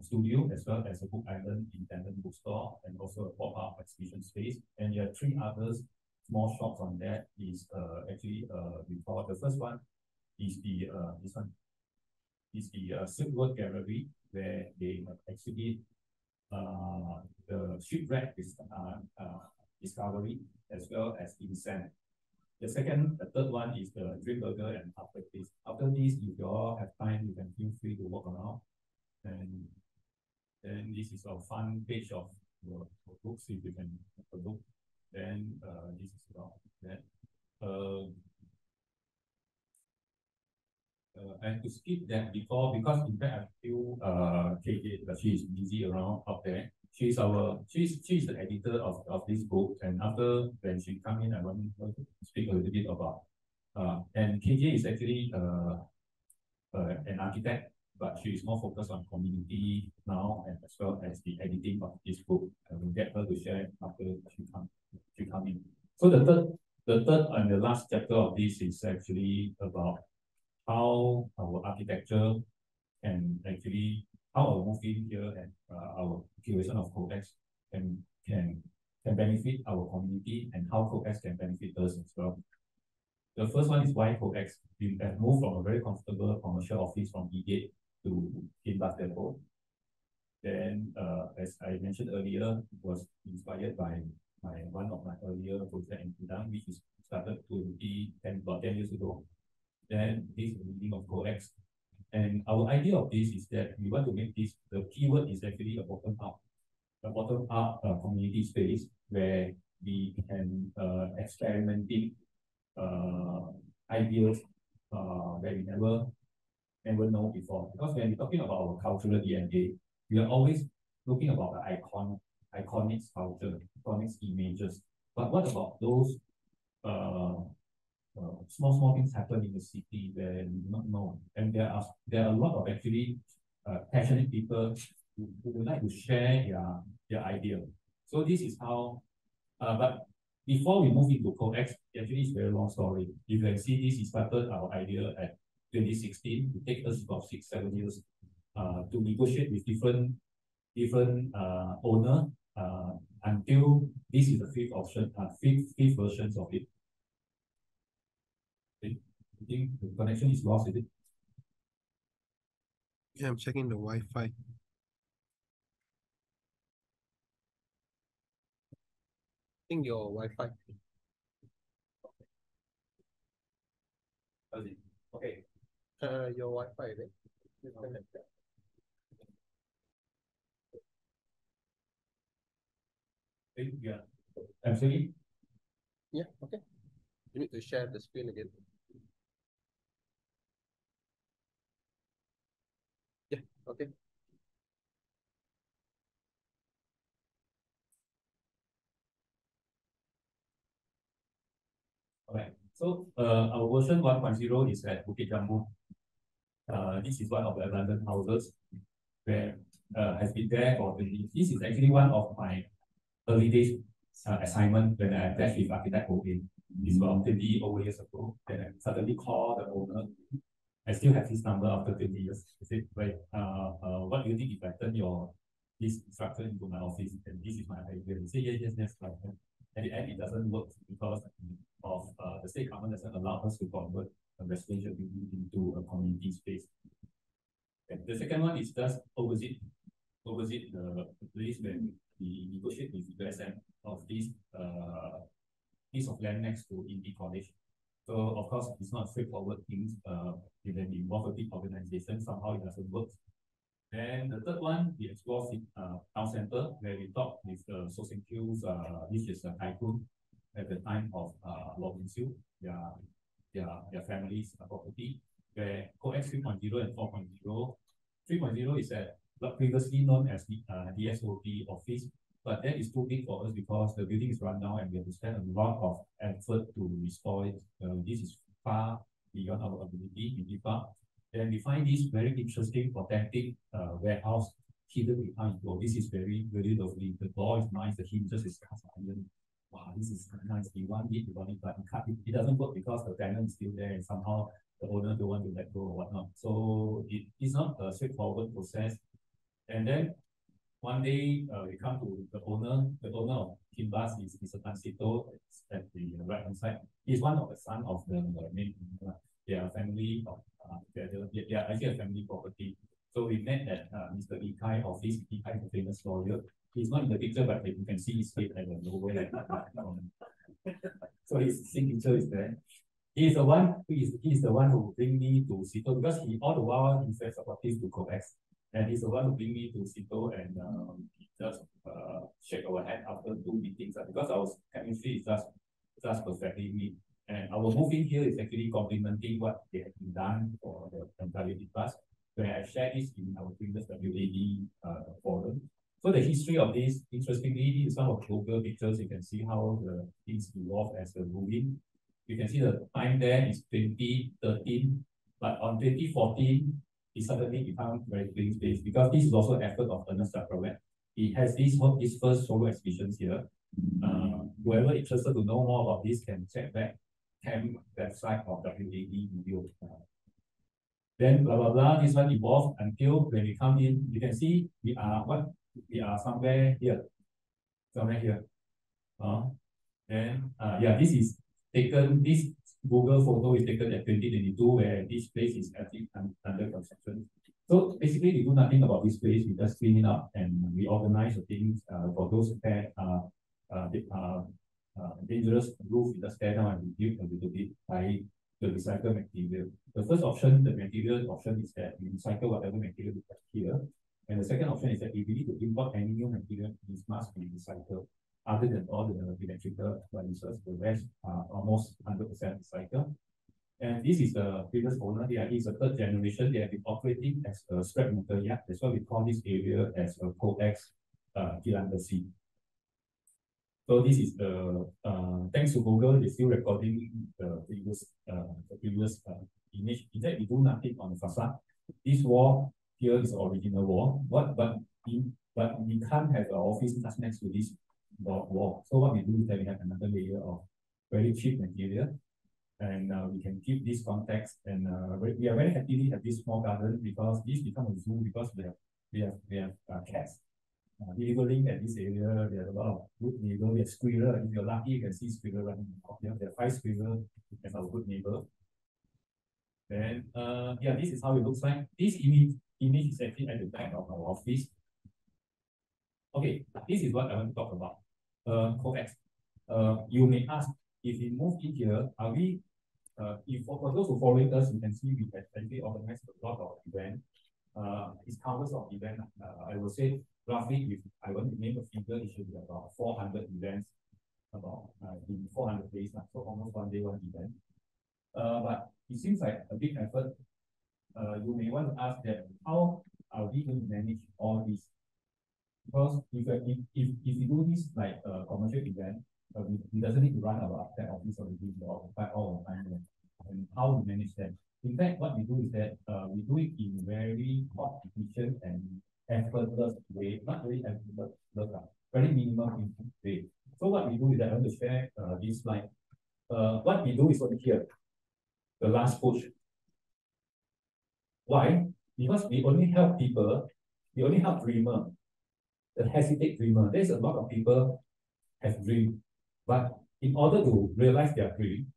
studio, as well as a Book Island independent bookstore, and also a pop-up exhibition space. And there are three others small shops on that is actually we call the first one is the this one is the Silk Road Gallery, where they exhibit the shipwreck discovery as well as incense. The third one is the Dream Burger and After This. After this, if you all have time, you can feel free to walk around. And then this is a fun page of books, if you can have a look. Then this is about that. And to skip that before, because in fact I feel KJ, but she is busy around up there. She's the editor of this book, and after when she come in, I want to speak a little bit about and KJ is actually an architect, but she is more focused on community now, and as well as the editing of this book. I will get her to share after she come in. So the third and the last chapter of this is actually about how our architecture can actually how our moving here and our curation of codex can benefit our community, and how codex can benefit us as well. The first one is why codex. We have moved from a very comfortable commercial office from E-Gate to Kinbus Depot. Then, as I mentioned earlier, it was inspired by one of my earlier project in Pudang, which is started about 10 years ago. Then this is the meaning of codex. And our idea of this is that we want to make this, the keyword is actually a bottom-up community space where we can experimenting ideas that we never know before. Because when we're talking about our cultural DNA, we are always looking about the iconic culture, iconic images. But what about those small things happen in the city where we do not know? And there are a lot of actually passionate people who would like to share their idea. So this is how, but before we move into CodeX, actually it's a very long story. You can see this is started our idea at 2016. It takes us about 6-7 years to negotiate with different owner until this is the fifth versions of it. I think the connection is lost, is it? Yeah, I'm checking the Wi-Fi. I think your Wi-Fi. Okay. Your Wi-Fi, right? Yeah. Absolutely. Yeah, okay. You need to share the screen again. Yeah, okay. Alright. So our version 1.0 is at Bukit Jambu. This is one of the abandoned houses where has been there for 20 years. This is actually one of my early days assignment when I attached with Architect OA. It's about 20 over years ago. Then I suddenly called the owner. I still have his number after 20 years. I said, wait, what do you think if I turn this structure into my office? And this is my idea. He said, yes. Right. At the end, it doesn't work because of the state government doesn't allow us to convert a residential building into a community space. And the second one is just opposite the place where we negotiate with USM of this piece of land next to Indy College. So of course it's not straightforward things. It may involve a big organization, somehow it doesn't work. And the third one, we explore town center where we talk with Sourcing Q's, which is a tycoon at the time of Robin Siu, their family's property, where COEX 3.0 and 4.0. 3.0 is previously known as the DSOP office, but that is too big for us because the building is run down and we have to spend a lot of effort to restore it. This is far beyond our ability, really far. Then we find this very interesting, authentic warehouse hidden behind the door. This is very, very lovely. The door is nice, the hinges is cast iron. Wow, this is nice. We want it, but it doesn't work because the tenant is still there and somehow the owner don't want to let go or whatnot. So it's not a straightforward process. And then one day we come to the owner of Kimbas is Mr. Tan Sito at the right hand side. He's one of the son of the main their family of they are actually a family property. So we met at Mr. Lee Kai office. Lee Kai is a famous lawyer. He's not in the picture, but you can see his face at the lower left. So his signature is there. He is the one who bring me to Sito because he all the while he says about this to COEX. And he's the one who bring me to Sito and he just shake our hand after 2 meetings because our chemistry is just perfectly meet. And our moving here is actually complementing what they have been done for the mentality class, where I shared this in our previous WAD forum. So the history of this, interestingly, is some of global pictures. You can see how the things evolve as the moving. You can see the time there is 2013, but on 2014, it suddenly becomes very clean space because this is also an effort of Ernest Zuckerberg. He has his first solo exhibitions here. Whoever interested to know more about this can check back website of WAD video. Then blah blah blah. This one evolved until when we come in, you can see we are somewhere here. Then this is taken. This Google photo is taken at 2022, where this place is actually under construction. So basically, we do nothing about this place. We just clean it up and we organize the things for those that dangerous roof. We just tear down and rebuild a little bit by the recycled material. The first option, the material option, is that we recycle whatever material we have here. And the second option is that if we need to import any new material, this must be recycled. Other than all the electrical appliances, the rest are almost 100% recycled. And this is the previous owner. He's a third generation. They have been operating as a scrap metal yard. That's why we call this area as a COEX Kilandersi. So this is the thanks to Google, they're still recording the previous image. In fact, we do nothing on the facade. This wall here is the original wall. But we can't have an office just next to this wall. So what we do is that we have another layer of very cheap material, and we can keep this context. And we are very happy to have this small garden because this becomes a zoo because we have cats. Delivering at this area, there are a lot of good neighbors. We have squirrel. If you're lucky, you can see squirrel running. There are 5 squirrels as our good neighbor. Then this is how it looks like. This image is actually at the back of our office. Okay, this is what I want to talk about. COEX. You may ask, if we move in here, are we if for those who follow us, you can see we have actually organized a lot of events. It's countless of events. I will say roughly, if I want to name a figure, it should be about 400 events, about in 400 days, so almost 1 day, 1 event. But it seems like a big effort. You may want to ask that how are we going to manage all this? Because if you do this like a commercial event, we doesn't need to run our that office already, we occupy all the time. And how we manage that? In fact, what we do is that we do it in very cost efficient and effortless way, not really effortless, very minimum way. So what we do is that I want to share this slide. What we do is over here, the last push. Why? Because we only help people, we only help dreamer, the hesitate dreamer. There's a lot of people have dream, but in order to realize their dream,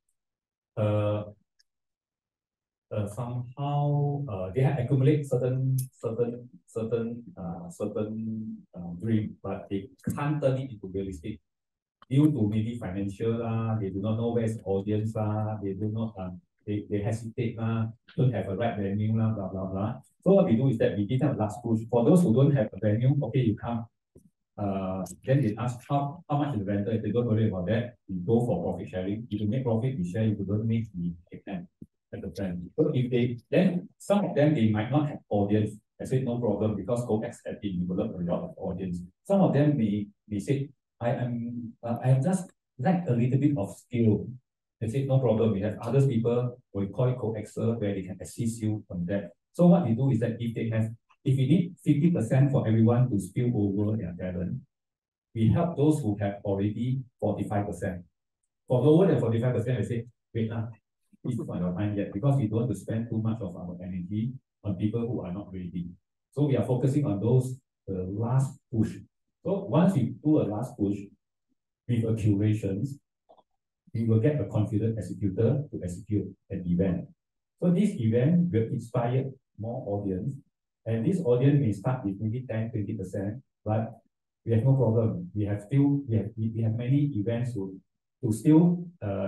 somehow they have accumulated certain dream, but they can't turn it into realistic due to maybe financial they do not know where's the audience they do not they hesitate don't have a right venue blah blah blah. So what we do is that we give them a last push. For those who don't have a venue, okay, you come. Then they ask how much is the rental. If they don't worry about that, we go for profit sharing. If you make profit, we share. If you don't make, we take them as a friend. So if they then some of them they might not have audience. I said no problem because CoEx has been developed a lot of audience. Some of them may say I have just lack a little bit of skill. They say no problem. We have other people we call it co-exer where they can assist you on that. So what we do is that if we need 50% for everyone to spill over their talent, we help those who have already 45%. For lower than 45%, I say, wait, this is not your time yet because we don't want to spend too much of our energy on people who are not ready. So we are focusing on those, the last push. So once we do a last push with a curations, we will get a confident executor to execute an event. So this event will inspire more audience, and this audience may start with maybe 10-20%, but we have no problem. We have many events to still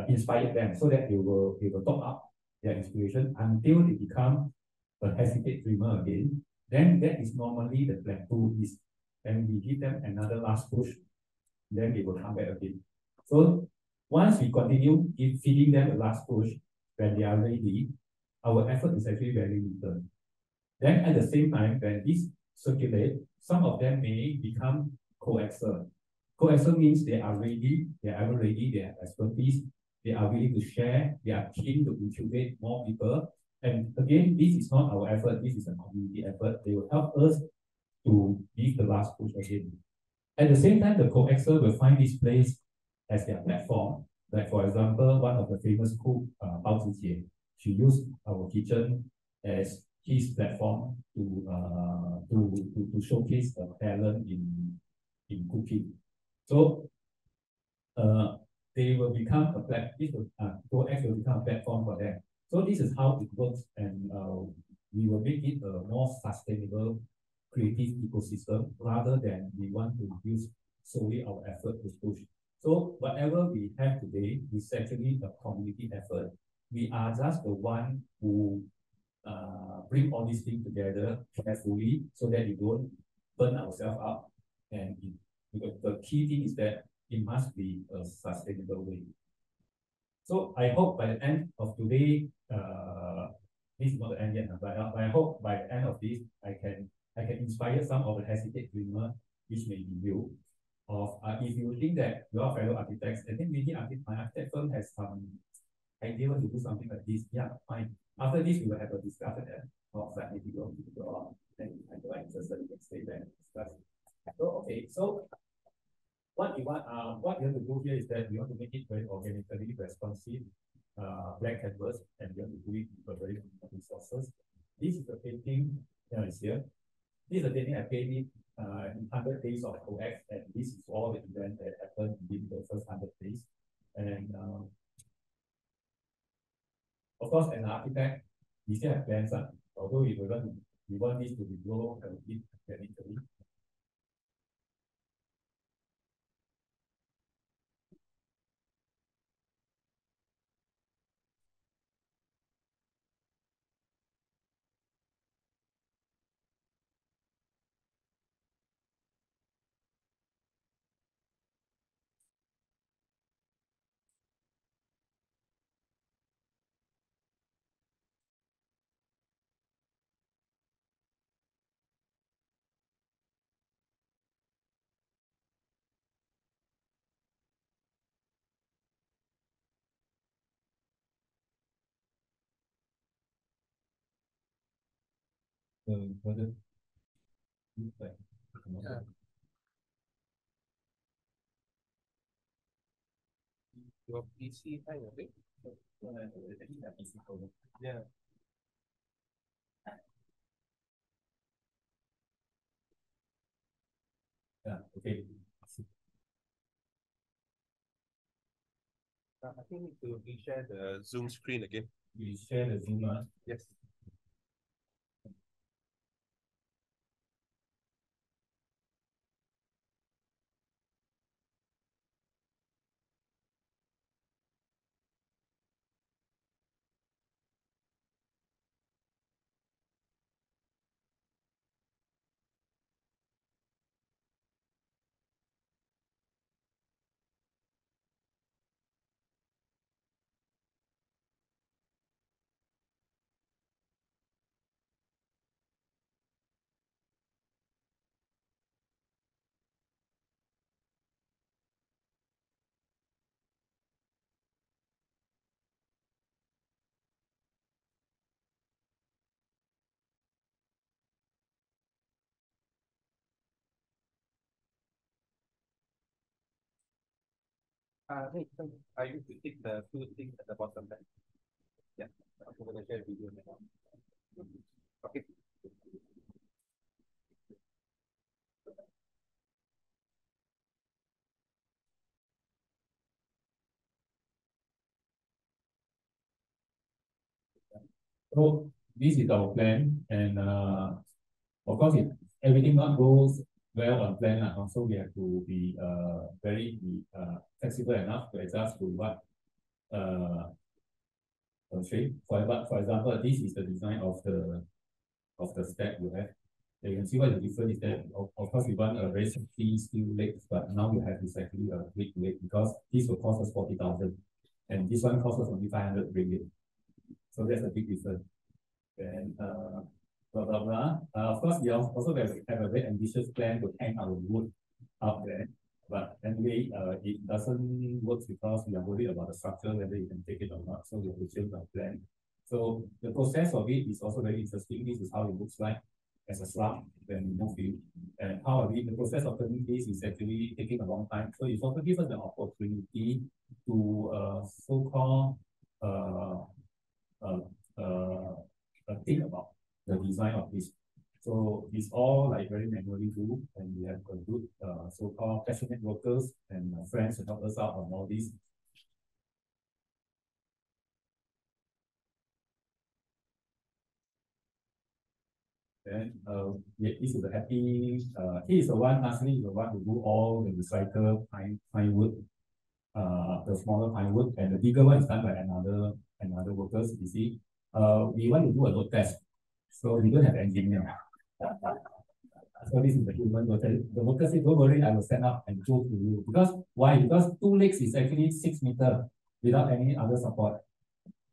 inspire them so that they will top up their inspiration until they become a hesitate dreamer again. Then that is normally the plateau is, and we give them another last push, then they will come back again. So once we continue feeding them a last push, when they are ready, our effort is actually very little. Then at the same time, when this circulate, some of them may become co-exer. Co-exer means they are ready, they are ever ready, they have expertise, they are willing to share, they are keen to incubate more people. And again, this is not our effort, this is a community effort. They will help us to give the last push again. At the same time, the co-exer will find this place as their platform. Like for example, one of the famous cook, Bao Zijie, she used our kitchen as his platform to showcase the talent in cooking. So they will become co-ex will become a platform for them. So this is how it works, and we will make it a more sustainable creative ecosystem rather than we want to use solely our effort to push. So whatever we have today is actually a community effort. We are just the one who bring all these things together carefully so that we don't burn ourselves up. And the key thing is that it must be a sustainable way. So I hope by the end of today, this is not the end yet, but I hope by the end of this, I can inspire some of the hesitate dreamer, which may be you. If you think that you are fellow architects, I think maybe my architect firm has some idea to do something like this. Yeah, fine. After this, we will have a discussion at outside. Maybe go on, and if you are interested, you can stay there and discuss. So okay, so what you have to do here is that we want to make it very organically responsive, blank canvas, and we have to do it with very limited resources. This is the painting is here. This is the painting I painted in 100 days of CoEx, and this is all the events that happened within the first 100 days. And of course, as an architect, we still have plans. Although we want this to be grow a bit organically. Yeah. Your PC hang, I think. Yeah. Yeah, okay. I think need to reshare the Zoom screen again. We share the Zoom. Yes. Hey, are you to tick the two things at the bottom there? Yeah, I'm going to share a video now. Okay. So this is our plan, and of course, if everything not goes well on plan, also we have to be very flexible enough to adjust to what constraint. For example, this is the design of the step you have. You can see what the difference is that of course we want a very safety steel legs, but now we have this actually a big leg because this will cost us 40,000, and this one costs us only 500 ringgit. So that's a big difference. And blah blah blah. Of course, we also have a very ambitious plan to hang our wood up there. But anyway, it doesn't work because we are worried about the structure, whether you can take it or not. So we have to change our plan. So the process of it is also very interesting. This is how it looks like as a slab when we move it. And how the process of turning this is actually taking a long time. So it's also gives us the opportunity to so-called think about the design of this. So it's all like very manually do, and we have a good so-called passionate workers and friends to help us out on all this. Then yeah, this is the happy. He is the one. Actually, is the one who do all the recycle pine wood, the smaller pine wood, and the bigger one is done by another workers. You see, we want to do a load test, so we don't have engineer. So this is the human worker. The worker said, "Don't worry, I will stand up and go to you." Because why? Because 2 legs is actually 6 meters without any other support.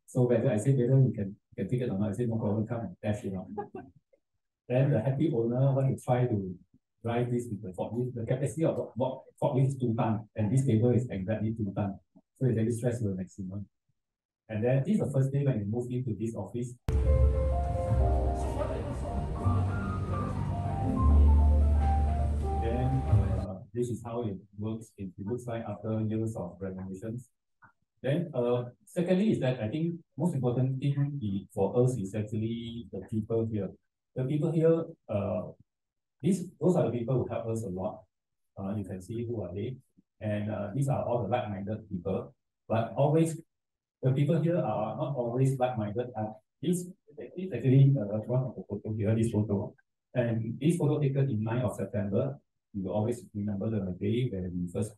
So whether I say whether you can take it or not, I say no problem, come and dash it out. Then the happy owner want to try to drive this with the forklift. The capacity of the forklift is 2 tons, and this table is exactly 2 tons. So it's very stressed to the maximum. And then this is the first day when we moved into this office. Then this is how it works. It looks like after years of renovations. Then secondly is that I think most important thing for us is actually the people here. The people here, those are the people who help us a lot. You can see who are they. And these are all the like-minded people. But always, the people here are not always like-minded. This actually one of the photo here, this photo. And this photo taken in 9th of September. You will always remember the day where we first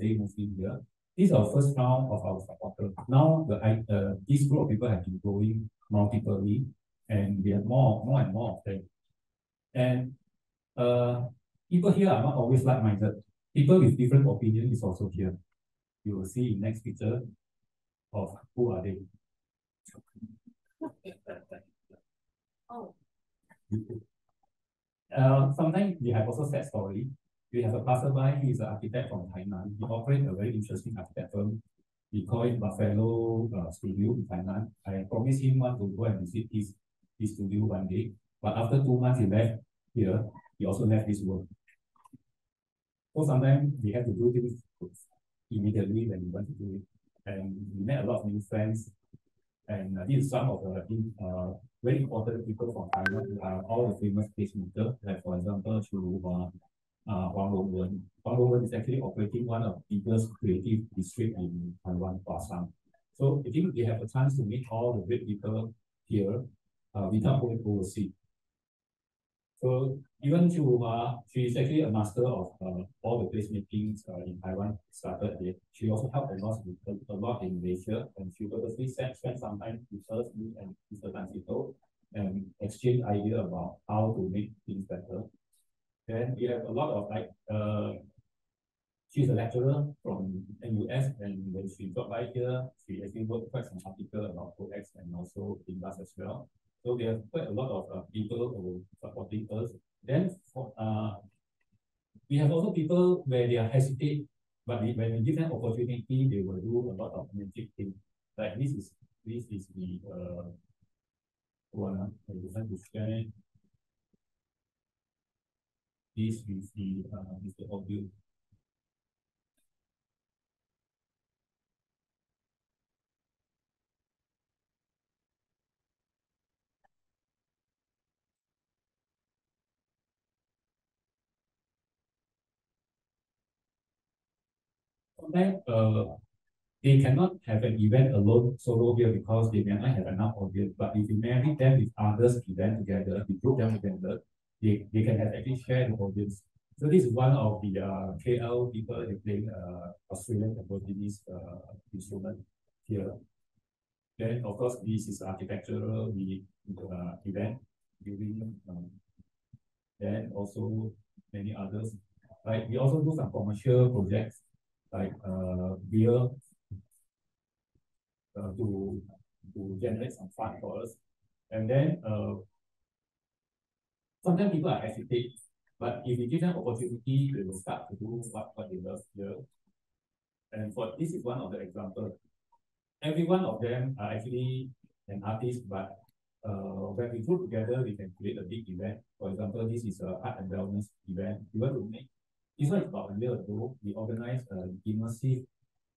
day moved in here. This is our first round of our supporters. Now this group of people have been growing multiply, and we have more and more of them. And people here are not always like-minded. People with different opinions is also here. You will see in next picture of who are they. Oh. Sometimes we have also sad story. We have a passerby. He is an architect from Tainan. He operates a very interesting architect firm. We call it Buffalo Studio in Tainan. I promised him to go and visit his studio one day. But after 2 months he left here. we also left this work. So sometimes we have to do things immediately when we want to do it. And we met a lot of new friends. And these are some of the very important people from China who are all the famous pacemakers. Like for example, Wang Longwen. Wang Longwen is actually operating one of the biggest creative districts in Taiwan, Huashan. So I think we have a chance to meet all the great people here without going overseas. So even she is actually a master of all the placemaking in Taiwan started it. She also helped a lot in Malaysia, and she purposely spent some time with us, me and Mr. Tan Sito, and exchange idea about how to make things better. Then we have a lot of she's a lecturer from NUS, and when she dropped by here, she actually wrote quite some article about COEX and also Indus as well. So we have quite a lot of people who are supporting us. Then we have also people where they are hesitate, but when we give them opportunity, they will do a lot of magic things. Like this is the one I would like to share. This is the audio. Sometimes they cannot have an event alone solo here because they may not have enough audience. But if you marry them with others event together, you group them together, they can have actually share the audience. So this is one of the KL people they playing Australian Aborigines instrument here. Then of course this is architectural event during then also many others. Like we also do some commercial projects like beer to generate some fund for us. And then sometimes people are hesitate, but if we give them opportunity, they will start to do what they love here. And for this is one of the examples. Every one of them are actually an artist, but when we put together, we can create a big event. For example, this is a art and wellness event. We want to make this one is about a year ago. We organized an immersive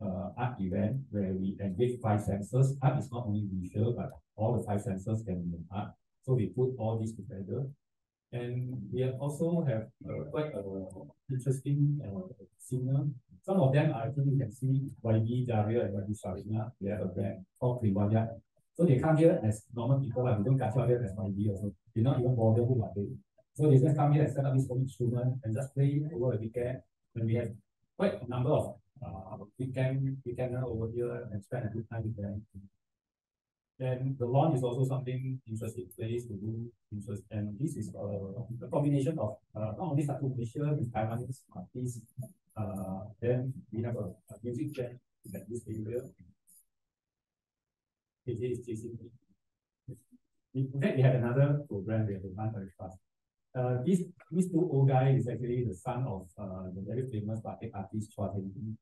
art event where we engage 5 senses. Art is not only visual, but all the 5 senses can be an art. So we put all these together. And we also have quite interesting singer. Some of them are actually, you can see YB, Daria, and YB Sharina. They have a band called Kriwaya. So they come here as normal people, but we don't catch them as YB also. They not even bother who are they. So they just come here and set up this whole instrument and just play over a weekend. And we have quite a number of weekender over here and spend a good time with them. Then the lawn is also something interesting place to do interest, and this is a combination of not only Satu Malaysia with Taiwanese artists. Then we have a music band at this area. In fact, we have another program we have to run very fast. These 2 old guys is actually the son of the very famous batik artist Chua Teng.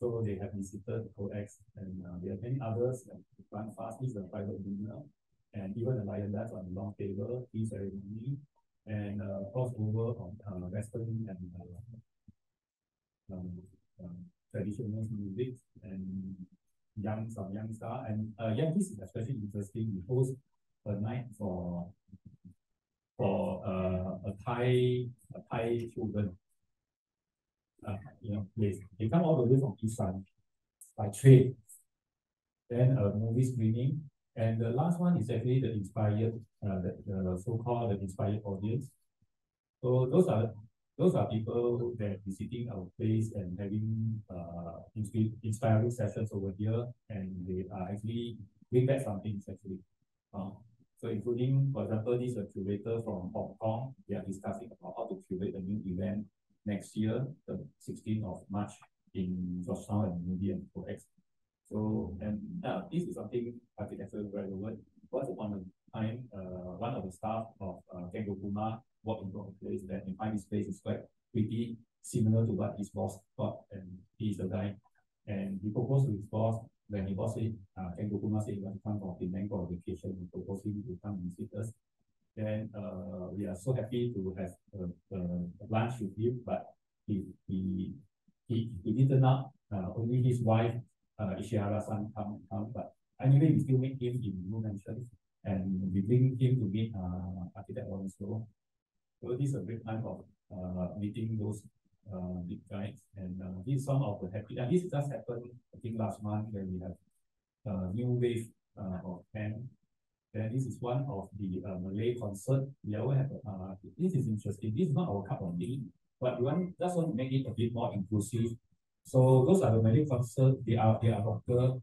So they have visited COEX, and there are many others that run fast. This is a private dinner, and even the lion dance on the long table, tea ceremony, and crossover on Western and traditional music, and some young star. And this is especially interesting. We host a night for a Thai children. They come all the way from Isan by train. Then a movie screening, and the last one is actually the inspired, the so-called the inspired audience. So those are people that visiting our place and having inspiring sessions over here, and they are actually bring back something actually. So including, for example, this is a curator from Hong Kong. They are discussing about how to curate a new event next year, the 16th of March in Georgetown and Media and COEX. So, and this is something architecture very relevant. Once upon a time, one of the staff of Kengokuma walked into a place that and find this place is quite pretty similar to what his boss thought, and he's the guy. And he proposed to his boss, when his boss said, Kengokuma said he wants to come from Penang for a vacation, he proposed him to come and visit us. Then we are so happy to have lunch with him, but he didn't not only his wife Ishihara-san come, but anyway we still meet him in New Mansion, and we bring him to meet architect also. So this is a great time of meeting those big guys, and this is some of the happy. And this just happened I think last month when we have new wave of 10. Then this is one of the Malay concert. We always have this is interesting. This is not our cup of tea, but we just want to make it a bit more inclusive. So those are the Malay concert. They are local,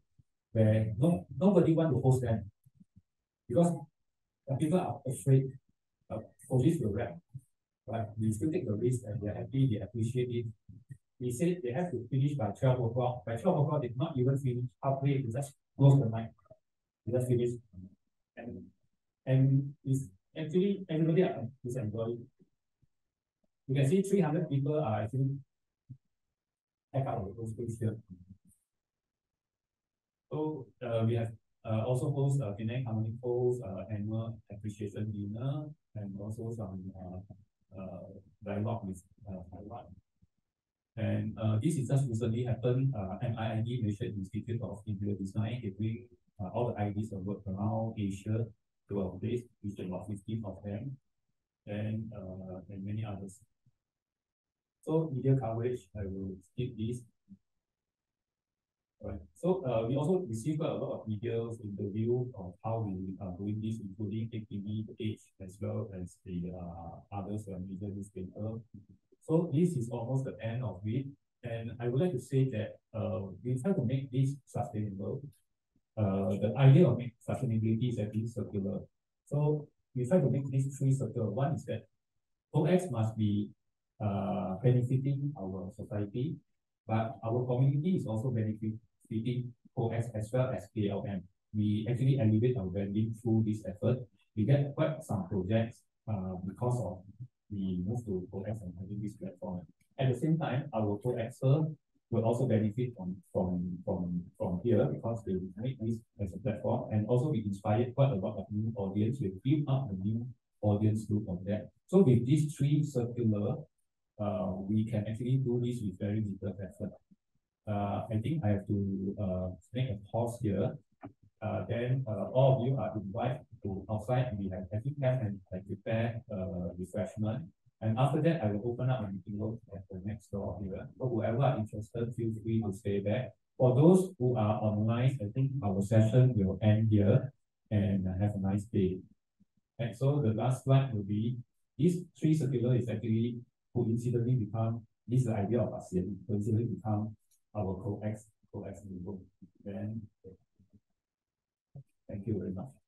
where nobody want to host them because people are afraid police will rap. But we still take the risk, and they're happy. They appreciate it. We said they have to finish by 12 o'clock. By 12 o'clock, they did not even finish halfway. They just close the mic. They just finish. And it's actually everybody is enjoying. You can see 300 people are actually packed out of the space here. So we have also host Penang Harmony Post annual appreciation dinner, and also some dialogue with Taiwan. And this is just recently happened. MIID, Malaysia Institute of Interior Design, they bring all the ideas of work around Asia to our place, which is about 15 of them, and many others. So media coverage, I will skip this. Right. So we also received a lot of videos, interview of how we are doing this, including ATV, the Age, as well as the others media newspaper. So this is almost the end of it, and I would like to say that we try to make this sustainable. The idea of sustainability is actually circular. So we try to make this three circular. One is that OX must be benefiting our society, but our community is also benefiting OX as well as KLM. We actually elevate our branding through this effort. We get quite some projects because of the move to OX and having this platform. At the same time, our co-axer will also benefit from here because they make this as a platform, and also we inspired quite a lot of new audience. We build up a new audience group of that. So with these three circular, we can actually do this with very little effort. I think I have to make a pause here. Then all of you are invited to outside. We have everything and prepare refreshment. And after that, I will open up a meeting room at the next door here. So whoever are interested, feel free to stay back. For those who are online, I think our session will end here, and have a nice day. And so the last slide will be, these three circular is actually coincidentally become, this is the idea of ASEAN, coincidentally become our co-X group. Then, thank you very much.